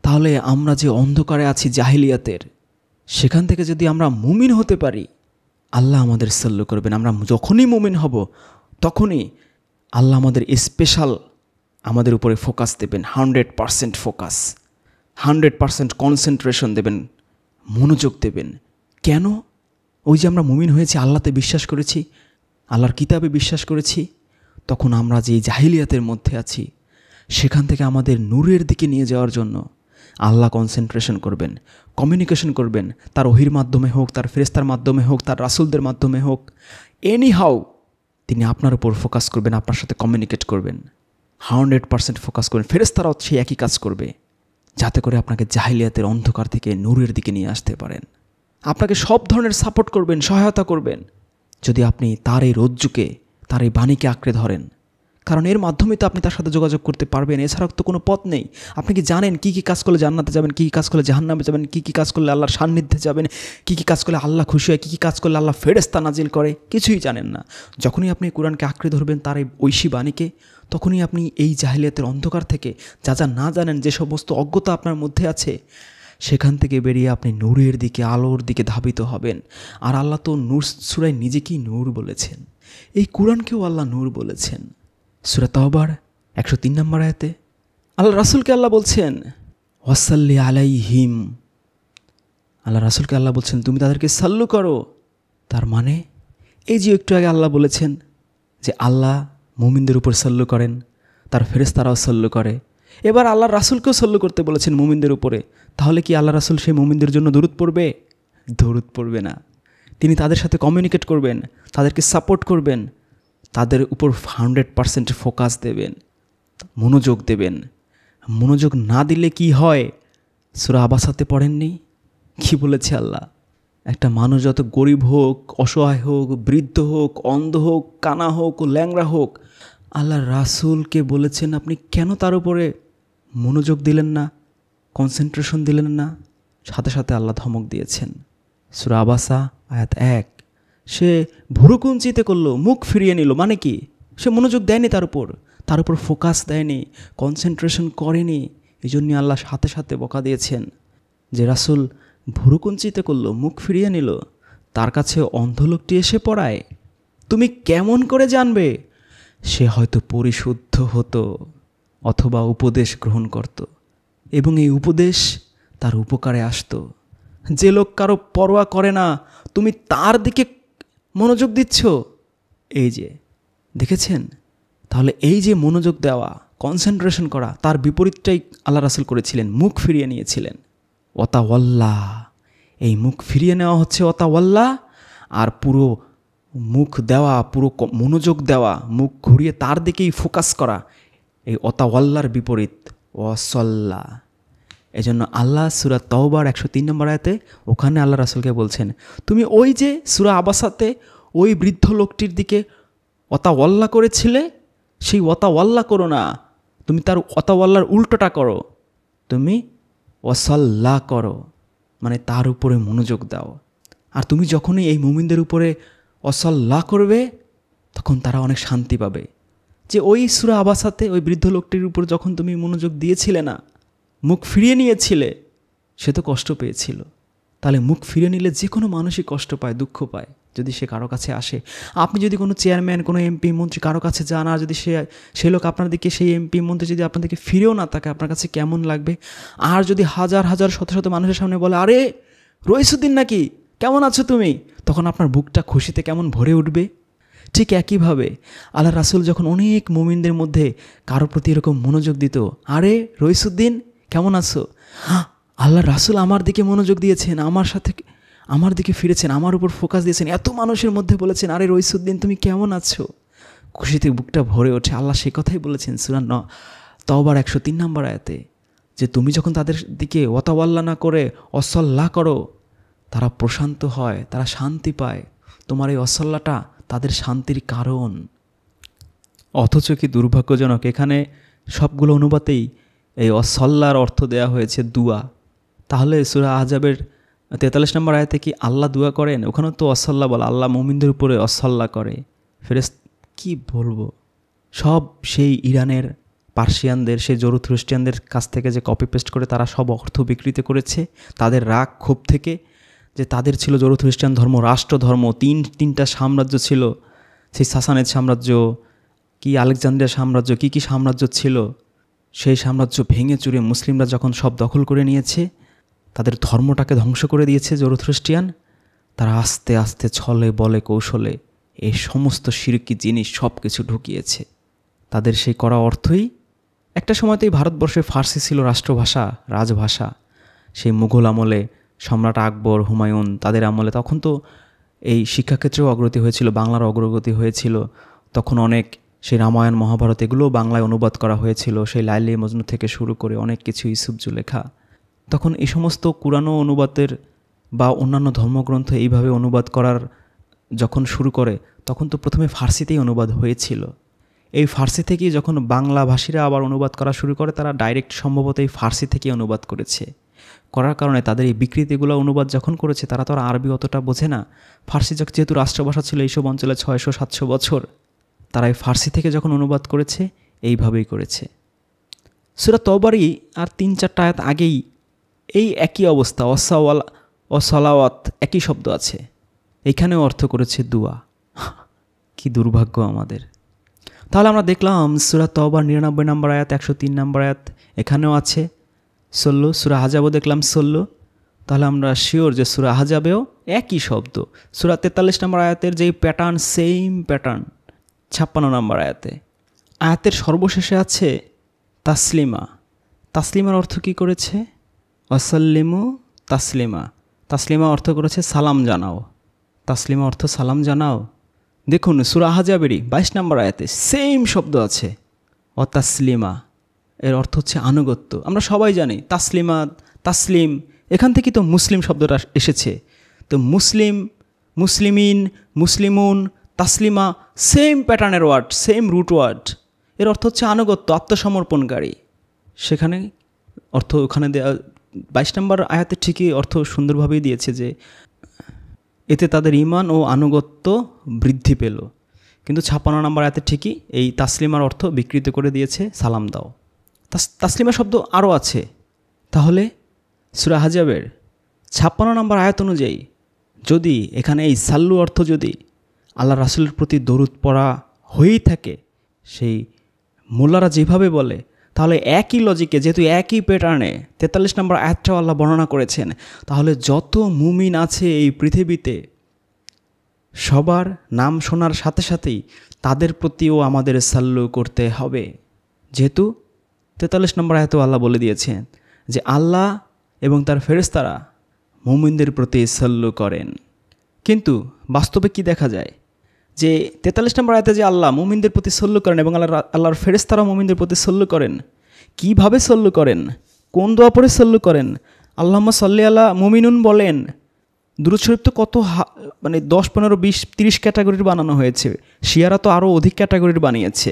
[SPEAKER 1] তাহলে আমরা যে অন্ধকারে আছি জাহিলিয়াতের, সেখান থেকে যদি আমরা মুমিন হতে পারি, আল্লাহ আমাদের সাল্লু করবেন। আমরা যখনই মুমিন হব তখনই আল্লাহ আমাদের স্পেশাল আমাদের উপরে ফোকাস দেবেন, 100% ফোকাস, 100% কনসেন্ট্রেশন দেবেন, মনোযোগ দেবেন। কেন? ওই যে আমরা মুমিন হয়েছি, আল্লাহতে বিশ্বাস করেছি, আল্লাহর কিতাবে বিশ্বাস করেছি, তখন আমরা যে জাহিলিয়াতের মধ্যে আছি সেখান থেকে আমাদের নূরের দিকে নিয়ে যাওয়ার জন্য আল্লাহ কনসেন্ট্রেশন করবেন, কমিউনিকেশন করবেন, তার ওহির মাধ্যমে হোক, তার ফেরেশতার মাধ্যমে হোক, তার রাসূলদের মাধ্যমে হোক, এনি হাউ তিনি আপনার উপর ফোকাস করবেন, আপনার সাথে কমিউনিকেট করবেন, 100% ফোকাস করবেন। ফেরেশতারাও সেই একই কাজ করবে, যাতে করে আপনাকে জাহিলিয়াতের অন্ধকার থেকে নূরের দিকে নিয়ে আসতে পারেন। আপনাকে সব ধরনের সাপোর্ট করবেন, সহায়তা করবেন, যদি আপনি তার এই রজ্জুকে, তার এই বাণীকে আঁকড়ে ধরেন। কারণ এর মাধ্যমে তো আপনি তার সাথে যোগাযোগ করতে পারবেন, এছাড়াও তো কোনো পথ নেই। আপনি কি জানেন কী কী কাজ করলে জান্নাতে যাবেন, কী কী কাজ করলে জাহান্নামে যাবেন, কী কী কাজ করলে আল্লাহর সান্নিধ্যে যাবেন, কী কী কাজ করলে আল্লাহ খুশি হয়, কী কী কাজ করলে আল্লাহ ফেরেশতা নাজিল করে? কিছুই জানেন না। যখনই আপনি কোরআনকে আঁকড়ে ধরবেন, তার এই ঐশী বাণীকে, তখনই আপনি এই জাহিলিয়াতের অন্ধকার থেকে, যা যা না জানেন, যে সমস্ত অজ্ঞতা আপনার মধ্যে আছে, সেখান থেকে বেরিয়ে আপনি নূরের দিকে, আলোর দিকে ধাবিত হবেন। আর আল্লাহ তো নূর সূরায় নিজেকেই নূর বলেছেন, এই কোরআনকেও আল্লাহ নূর বলেছেন। সূরা তাওবার 103 নম্বর আয়াতে আল্লাহ রাসূলকে আল্লাহ বলছেন ওয়াসাল্লি আলাইহিম, আল্লাহ রাসূলকে আল্লাহ বলছেন তুমি তাদেরকে সাল্লু করো। তার মানে এই যে একটু আগে আল্লাহ বলেছেন যে আল্লাহ মুমিনদের উপর সাল্লু করেন, তার ফেরেশতারাও সাল্লু করে, এবার আল্লাহ রাসূলকেও সাল্লু করতে বলেছেন মুমিনদের উপরে। তাহলে কি আল্লাহ রাসূল সেই মুমিনদের জন্য দরুদ পড়বে? দরুদ পড়বে না। তিনি তাদের সাথে কমিউনিকেট করবেন, তাদেরকে সাপোর্ট করবেন, তাদের উপর 100% ফোকাস দেবেন, মনোযোগ দেবেন। মনোযোগ না দিলে কি হয়? সূরা আবাসাতে পড়েননি কি বলেছে আল্লাহ? একটা মানুষ যত গরিব হোক, অসহায় হোক, বৃদ্ধ হোক, অন্ধ হোক, কানা হোক, ল্যাংড়া হোক, আল্লাহ রাসূলকে বলেছেন আপনি কেন তার উপরে মনোযোগ দিলেন না, কনসেন্ট্রেশন দিলেন না? সাথে সাথে আল্লাহ ধমক দিয়েছেন। সূরা আবাসা আয়াত 1, সে ভুরুকুঞ্চিতে করলো, মুখ ফিরিয়ে নিল। মানে কি? সে মনোযোগ দেয়নি, তার উপর ফোকাস দেয়নি, কনসেন্ট্রেশন করেনি। এই জন্যই আল্লাহ সাথে সাথে বকা দিয়েছেন যে রাসূল ভুরুকুঞ্চিতে করলো, মুখ ফিরিয়ে নিল, তার কাছে অন্ধ লোকটি এসে পড়ায়, তুমি কেমন করে জানবে? সে হয়তো পরিশুদ্ধ হতো অথবা উপদেশ গ্রহণ করত এবং এই উপদেশ তার উপকারে আসতো। যে লোক কারো পরোয়া করে না, তুমি তার দিকে মনোযোগ দিচ্ছ। এই যে দেখেছেন, তাহলে এই যে মনোযোগ দেওয়া, কনসেন্ট্রেশন করা, তার বিপরীতটাই আল্লাহ রাসূল করেছিলেন, মুখ ফিরিয়ে নিয়েছিলেন। ওয়াতাওয়াল্লা, এই মুখ ফিরিয়ে নেওয়া হচ্ছে ওয়াতাওয়াল্লা, আর পুরো মুখ দেওয়া, পুরো মনোযোগ দেওয়া, মুখ ঘুরিয়ে তার দিকেই ফোকাস করা, এই ওয়াতাওয়াল্লার বিপরীত ওয়াসল্লা। এই জন্য আল্লাহ সূরা তাওবার 103 নম্বর আয়াতে ওখানে আল্লাহ রাসূলকে বলছেন তুমি ওই যে সূরা আবাসাতে ওই বৃদ্ধ লোকটির দিকে ওয়াতাওয়াল্লা করেছিলে, সেই ওয়াতাওয়াল্লা করো না, তুমি তার ওয়াতাওয়াল্লার উল্টোটা করো, তুমি ওয়াসাল্লা করো, মানে তার উপরে মনোযোগ দাও। আর তুমি যখনই এই মুমিনদের উপরে ওয়াসাল্লা করবে, তখন তারা অনেক শান্তি পাবে। যে ওই সূরা আবাসাতে ওই বৃদ্ধ লোকটির উপর যখন তুমি মনোযোগ দিয়েছিলে না, মুখ ফিরিয়ে নিয়েছিলে, সে তো কষ্ট পেয়েছিল। তাহলে মুখ ফিরিয়ে নিলে যে কোনো মানুষই কষ্ট পায়, দুঃখ পায়। যদি সে কারো কাছে আসে। আপনি যদি কোনো চেয়ারম্যান, কোনো এমপি, মন্ত্রী কারো কাছে যান, আর যদি সেই লোক আপনার দিকে, সেই এমপি, মন্ত্রী যদি আপনার দিকে ফিরেও না থাকে, আপনার কাছে কেমন লাগবে? আর যদি হাজার হাজার শত শত মানুষের সামনে বলে, আরে রইসুদ্দিন নাকি, কেমন আছো তুমি, তখন আপনার বুকটা খুশিতে কেমন ভরে উঠবে। ঠিক একইভাবে আল্লাহ রাসূল যখন অনেক মুমিনদের মধ্যে কারো প্রতি এরকম মনোযোগ দিত, আরে রইসুদ্দিন কেমন আছো, আল্লাহ রাসূল আমার দিকে মনোযোগ দিয়েছেন, আমার দিকে ফিরেছেন, আমার উপর ফোকাস দিয়েছেন, এত মানুষের মধ্যে বলেছেন, আরে রইসুদ্দিন তুমি কেমন আছো, খুশিতে বুকটা ভরে ওঠে। আল্লাহ সে কথাই বলেছেন সূরা তাওবার 103 নম্বর আয়াতে, যে তুমি যখন তাদের দিকে ওয়াতাওয়াল্লা না করে অসল্লাহ করো, তারা প্রশান্ত হয়, তারা শান্তি পায়। তোমার এই অসল্লাটা তাদের শান্তির কারণ। অথচ কি দুর্ভাগ্যজনক, এখানে সবগুলো অনুবাদেই এই অসল্লার অর্থ দেয়া হয়েছে দুয়া। তাহলে সূরা আহজাবের 43 নম্বর আয়াতে কি আল্লাহ দুয়া করেন? ওখানেও তো অসল্লা বলা, আল্লাহ মুমিনদের উপরে অসল্লা করে। কি বলবো, সব সেই ইরানের, পার্সিয়ানদের, সেই জরুথ্রুস্টিয়ানদের কাছ থেকে যে কপি পেস্ট করে তারা সব অর্থ বিকৃত করেছে, তাদের রাগ ক্ষোভ থেকে, যে তাদের ছিল জরুথ্রুস্টিয়ান ধর্ম রাষ্ট্রধর্ম, তিনটা সাম্রাজ্য ছিল, সেই সাসানেদ সাম্রাজ্য, কি আলেকজান্দ্রিয়া সাম্রাজ্য, কি সাম্রাজ্য ছিল, সেই সাম্রাজ্য ভেঙে চুরে মুসলিমরা যখন সব দখল করে নিয়েছে, তাদের ধর্মটাকে ধ্বংস করে দিয়েছে জরুথ্রুস্টিয়ান, তারা আস্তে আস্তে ছলে বলে কৌশলে এই সমস্ত শিরকি জিনিস সব কিছু ঢুকিয়েছে। তাদের সেই করা অর্থই, একটা সময়তেই ভারতবর্ষে ফার্সি ছিল রাষ্ট্রভাষা, রাজভাষা। সেই মুঘল আমলে সম্রাট আকবর, হুমায়ুন, তাদের আমলে তখন তো এই শিক্ষাক্ষেত্রেও অগ্রগতি হয়েছিল, বাংলার অগ্রগতি হয়েছিল। তখন অনেক সেই রামায়ণ, মহাভারত এগুলোও বাংলায় অনুবাদ করা হয়েছিল, সেই লাইলি মজনু থেকে শুরু করে অনেক কিছু, ইউসুফ জুলেখা। তখন এই সমস্ত কুরআনও অনুবাদের বা অন্যান্য ধর্মগ্রন্থ এইভাবে অনুবাদ করার যখন শুরু করে, তখন তো প্রথমে ফার্সিতেই অনুবাদ হয়েছিল। এই ফার্সি থেকেই যখন বাংলাভাষীরা আবার অনুবাদ করা শুরু করে, তারা ডাইরেক্ট সম্ভবত এই ফার্সি থেকেই অনুবাদ করেছে। করার কারণে তাদের এই বিকৃতিগুলো অনুবাদ যখন করেছে, তারা তো আর আরবি অতটা বোঝে না। ফার্সি যেহেতু রাষ্ট্রভাষা ছিল এইসব অঞ্চলে 600-700 বছর, তারা এই ফার্সি থেকে যখন অনুবাদ করেছে, এইভাবেই করেছে। সূরা তওবারই আর 3-4 আয়াত আগেই এই একই অবস্থা, অসলাওয়াত একই শব্দ আছে, এইখানেও অর্থ করেছে দুয়া। কি দুর্ভাগ্য আমাদের। তাহলে আমরা দেখলাম সূরা তওবার 99 নম্বর আয়াত, 103 নম্বর আয়াত এখানেও আছে সল্লু, সূরা আহজাবও দেখলাম সল্লু। তাহলে আমরা শিওর যে সূরা আহজাবেও একই শব্দ। সূরা 43 নম্বর আয়াতের যেই প্যাটার্ন, সেম প্যাটার্ন 56 নম্বর আয়াতে। আয়াতের সর্বশেষে আছে তাসলিমা। তাসলিমার অর্থ কি করেছে? ওয়াসাল্লিমু তাসলিমা। তাসলিমা অর্থ করেছে সালাম জানাও। তাসলিমা অর্থ সালাম জানাও। দেখুন সূরা আহজাবেরই 22 নম্বর আয়াতে সেম শব্দ আছে, ও তাসলিমা। এর অর্থ হচ্ছে আনুগত্য। আমরা সবাই জানি তাসলিমা, তাসলিম, এখান থেকে তো মুসলিম শব্দটা এসেছে। তো মুসলিম, মুসলিমিন, মুসলিমুন, তাসলিমা সেম প্যাটার্নের ওয়ার্ড, সেম রুট ওয়ার্ড। এর অর্থ হচ্ছে আনুগত্য, আত্মসমর্পণকারী। সেখানে অর্থ ওখানে দেওয়া 22 নম্বর আয়াতে ঠিকই অর্থ সুন্দরভাবেই দিয়েছে, যে এতে তাদের ঈমান ও আনুগত্য বৃদ্ধি পেল। কিন্তু 56 নম্বর আয়াতে ঠিকই এই তাসলিমার অর্থ বিকৃত করে দিয়েছে সালাম দাও। তাসলিমা শব্দ আরও আছে। তাহলে সূরা আহজাবের 56 নম্বর আয়াত অনুযায়ী যদি এখানে এই সাল্লু অর্থ যদি আল্লাহ রাসূলের প্রতি দরুদ পড়া হয়েই থাকে, সেই মোল্লারা যেভাবে বলে, তাহলে একই লজিকে, যেহেতু একই প্যাটার্নে 43 নম্বর আয়াতটাও আল্লাহ বর্ণনা করেছেন, তাহলে যত মুমিন আছে এই পৃথিবীতে সবার নাম শোনার সাথে সাথেই তাদের প্রতিও আমাদের সাল্লু করতে হবে। যেহেতু 43 নম্বর আয়াতেও আল্লাহ বলে দিয়েছেন যে আল্লাহ এবং তার ফেরেশতারা মুমিনদের প্রতি সাল্লু করেন। কিন্তু বাস্তবে কি দেখা যায়, যে 43 নম্বর আয়াতে যে আল্লাহ মুমিনদের প্রতি সল্লু করেন এবং আল্লাহর ফেরেশতারা মুমিনদের প্রতি সল্লু করেন, কিভাবে সল্লু করেন, কোন দোয়া পড়ে সল্লু করেন? আল্লাহুম্মা সাল্লি আলা মুমিনুন বলেন। দুরূদ শরীফ তো কত 10, 15, 20, 30 ক্যাটাগরির বানানো হয়েছে। শিয়ারা তো আরও অধিক ক্যাটাগরির বানিয়েছে।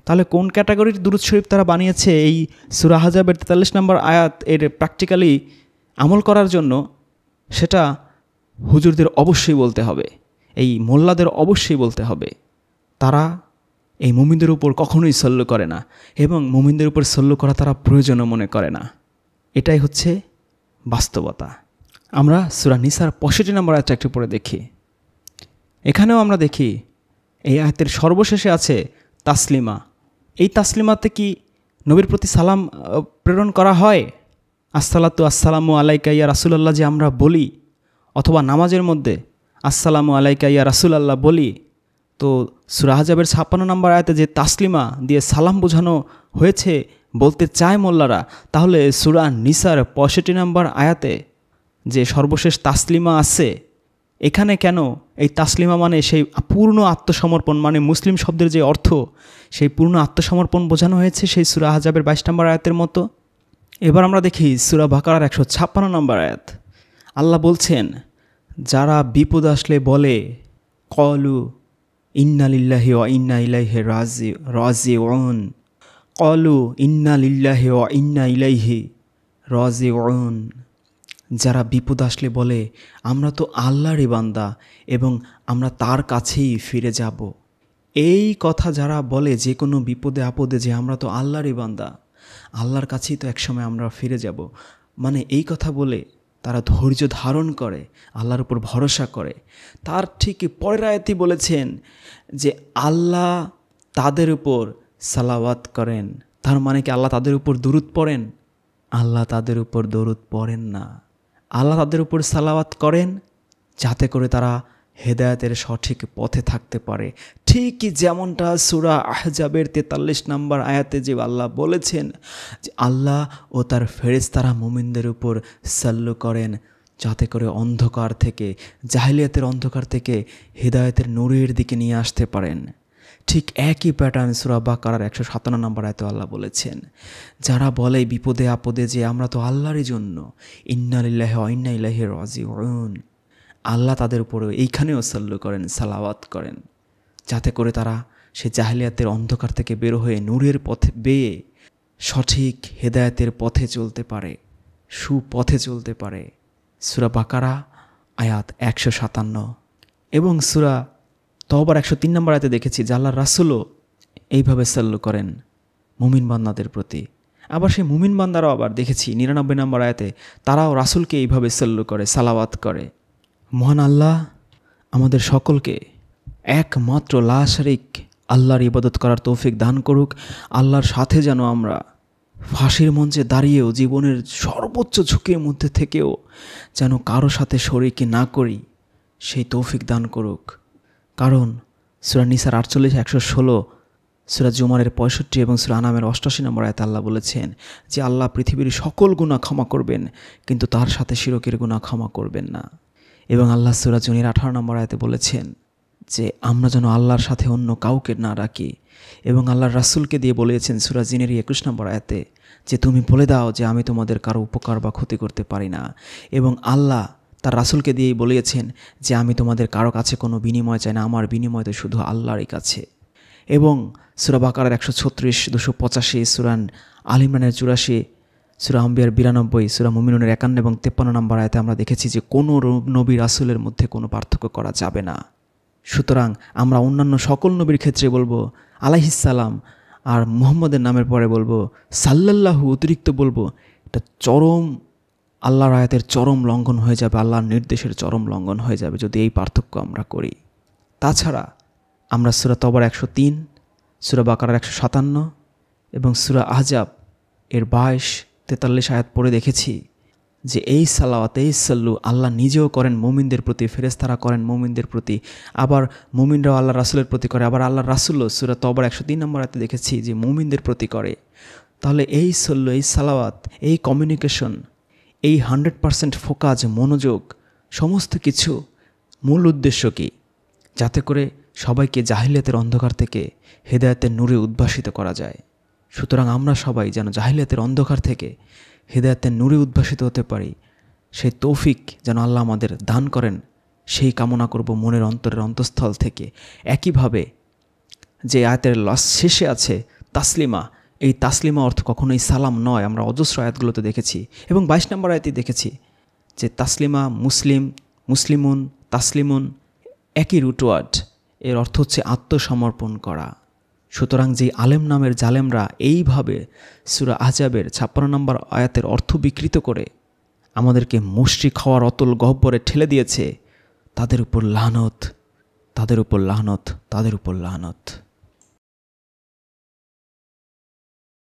[SPEAKER 1] তাহলে কোন ক্যাটাগরির দুরূদ শরীফ তারা বানিয়েছে এই সূরা আহজাবের 43 নম্বর আয়াত এর প্র্যাকটিক্যালি আমল করার জন্য, সেটা হুজুরদের অবশ্যই বলতে হবে, এই মোল্লাদের অবশ্যই বলতে হবে। তারা এই মুমিনদের উপর কখনোই সল্লু করে না এবং মুমিনদের উপর সল্লু করা তারা প্রয়োজনও মনে করে না। এটাই হচ্ছে বাস্তবতা। আমরা সূরা নিসার 65 নম্বর আয়াতটা একটু পড়ে দেখি। এখানেও আমরা দেখি এই আয়াতের সর্বশেষে আছে তাসলিমা। এই তাসলিমাতে কি নবীর প্রতি সালাম প্রেরণ করা হয়? আসসালাতু আসসালামু আলাইকা ইয়া রাসূলুল্লাহ যে আমরা বলি, অথবা নামাজের মধ্যে আসসালামু আলাইকা ইয়া রাসূলুল্লাহ বলি, তো সূরা আহজাবের 56 নম্বর আয়াতে যে তাসলিমা দিয়ে সালাম বোঝানো হয়েছে বলতে চায় মোল্লারা, তাহলে সূরা নিসার 65 নম্বর আয়াতে যে সর্বশেষ তাসলিমা আছে, এখানে কেন এই তাসলিমা মানে সেই পূর্ণ আত্মসমর্পণ, মানে মুসলিম শব্দের যে অর্থ, সেই পূর্ণ আত্মসমর্পণ বোঝানো হয়েছে সেই সূরা আহজাবের 22 নম্বর আয়াতের মতো? এবার আমরা দেখি সূরা বাকারার 156 নম্বর আয়াত। আল্লাহ বলছেন, যারা বিপদ আসলে বলে কলু ইন্না লিল্লাহি ওয়া ইন্না ইলাইহি রাজিউন, কলু ইন্না লিল্লাহি ওয়া ইন্না ইলাইহি রাজিউন, যারা বিপদ আসলে বলে আমরা তো আল্লাহরই বান্দা এবং আমরা তার কাছেই ফিরে যাব। এই কথা যারা বলে যে কোনো বিপদে আপদে যে আমরা তো আল্লাহরই বান্দা, আল্লাহর কাছেই তো একসময় আমরা ফিরে যাব, মানে এই কথা বলে তারা ধৈর্য ধারণ করে, আল্লাহর উপর ভরসা করে, তার ঠিক পরের আয়াতেই বলেছেন যে আল্লাহ তাদের উপর সালাওয়াত করেন। তার মানে কি আল্লাহ তাদের উপর দুরূদ পড়েন? আল্লাহ তাদের উপর দরুদ পড়েন না, আল্লাহ তাদের উপর সালাওয়াত করেন যাতে করে তারা হেদায়েতের সঠিক পথে থাকতে পারে। ঠিকই যেমনটা সূরা আহজাবের 43 নম্বর আয়াতে যে আল্লাহ বলেছেন যে আল্লাহ ও তার ফেরেশতারা মুমিনদের উপর সাল্লু করেন যাতে করে অন্ধকার থেকে, জাহিলিয়াতের অন্ধকার থেকে হেদায়েতের নূরের দিকে নিয়ে আসতে পারেন। ঠিক একই প্যাটার্ন সূরা বাকারার 157 নম্বর আয়াতে আল্লাহ বলেছেন, যারা বলে বিপদে আপদে যে আমরা তো আল্লাহরই জন্য, ইন্না লিল্লাহি ওয়া ইন্না ইলাইহি রাজিউন, আল্লাহ তাদের উপরে এইখানেও সাল্লু করেন, সালাওয়াত করেন যাতে করে তারা সে জাহিলিয়াতের অন্ধকার থেকে বের হয়ে নূরের পথে বেয়ে সঠিক হেদায়েতের পথে চলতে পারে, সুপথে চলতে পারে। সূরা বাকারা আয়াত 157 এবং সূরা তওবার 103 নম্বর আয়াতে দেখেছি যে আল্লাহর রাসূলও এইভাবে সাল্লু করেন মুমিন বান্দাদের প্রতি। আবার সেই মুমিন বান্দারাও আবার দেখেছি 99 নম্বর আয়াতে তারাও রাসূলকে এইভাবে সাল্লু করে, সালাওয়াত করে। মহান আল্লাহ আমাদের সকলকে একমাত্র লা শারীক আল্লাহর ইবাদত করার তৌফিক দান করুক। আল্লাহর সাথে যেন আমরা ফাঁসির মঞ্চে দাঁড়িয়েও জীবনের সর্বোচ্চ ঝুঁকির মধ্যে থেকেও যেন কারো সাথে শরীক না করি, সেই তৌফিক দান করুক। কারণ সূরা নিসার 48, 116, সূরা জুমারের 65 এবং সূরা আনামের 88 নম্বর আয়াতে আল্লাহ বলেছেন যে আল্লাহ পৃথিবীর সকল গুনাহ ক্ষমা করবেন কিন্তু তার সাথে শিরকের গুনাহ ক্ষমা করবেন না। এবং আল্লাহ সূরা জুনের 18 নম্বর আয়াতে বলেছেন যে আমরা যেন আল্লাহর সাথে অন্য কাউকে না রাখি। এবং আল্লাহর রাসূলকে দিয়ে বলেছেন সূরা জিনের 21 নম্বর আয়াতে যে তুমি বলে দাও যে আমি তোমাদের কারো উপকার বা ক্ষতি করতে পারি না। এবং আল্লাহ তার রাসূলকে দিয়েই বলেছেন যে আমি তোমাদের কারো কাছে কোনো বিনিময় চাই না, আমার বিনিময় তো শুধু আল্লাহরই কাছে। এবং সূরা বাকারার 136, 285, সূরা আল ইমরানের 84, সূরা আম্বিয়ার 92, সূরা মুমিনুনের 51 এবং 53 নম্বর আয়াতে আমরা দেখেছি যে কোনো নবী রাসূলের মধ্যে কোনো পার্থক্য করা যাবে না। সুতরাং আমরা অন্যান্য সকল নবীর ক্ষেত্রে বলবো আলাইহিস সালাম, আর মুহাম্মদের নামের পরে বলবো সাল্লাল্লাহু, অতিরিক্ত বলবো, এটা চরম আল্লাহর আয়াতের চরম লঙ্ঘন হয়ে যাবে, আল্লাহর নির্দেশের চরম লঙ্ঘন হয়ে যাবে যদি এই পার্থক্য আমরা করি। তাছাড়া আমরা সূরা তওবার 103, সূরা বাকারার 157 এবং সূরা আহজাব এর 22-43 আয়াত পড়ে দেখেছি যে এই সালাওয়াত, এই সাল্লু আল্লাহ নিজেও করেন মুমিনদের প্রতি, ফেরেশতারা করেন মুমিনদের প্রতি, আবার মুমিনরাও আল্লাহ রাসূলের প্রতি করে, আবার আল্লাহ রাসূলও সূরা তওবার 103 নম্বর আয়াতে দেখেছি যে মুমিনদের প্রতি করে। তাহলে এই সাল্লু, এই সালাওয়াত, এই কমিউনিকেশন, এই 100% ফোকাস, মনোযোগ, সমস্ত কিছু মূল উদ্দেশ্য কি? যাতে করে সবাইকে জাহিলিয়াতের অন্ধকার থেকে হেদায়েতের নূরে উদ্ভাসিত করা যায়। সুতরাং আমরা সবাই যেন জাহিলিয়াতের অন্ধকার থেকে হেদায়েতের নূরে উদ্ভাসিত হতে পারি, সেই তৌফিক যেন আল্লাহ আমাদের দান করেন, সেই কামনা করব মনের অন্তরের অন্তঃস্থল থেকে। একইভাবে যে আয়াতের শেষে আছে তাসলিমা, এই তাসলিমা অর্থ কখনোই সালাম নয়। আমরা অজস্র আয়াতগুলোতে দেখেছি এবং 22 নম্বর আয়াতে দেখেছি যে তাসলিমা, মুসলিম, মুসলিমুন, তাসলিমুন একই রুটওয়ার্ড, এর অর্থ হচ্ছে আত্মসমর্পণ করা। সুতরাং যে আলেম নামের জালেমরা এইভাবে সূরা আহজাবের 56 নম্বর আয়াতের অর্থ বিকৃত করে আমাদেরকে মুশরিক হওয়ার অতল গহ্বরে ঠেলে দিয়েছে, তাদের উপর লানত, তাদের উপর লাহনত, তাদের উপর লাহনত।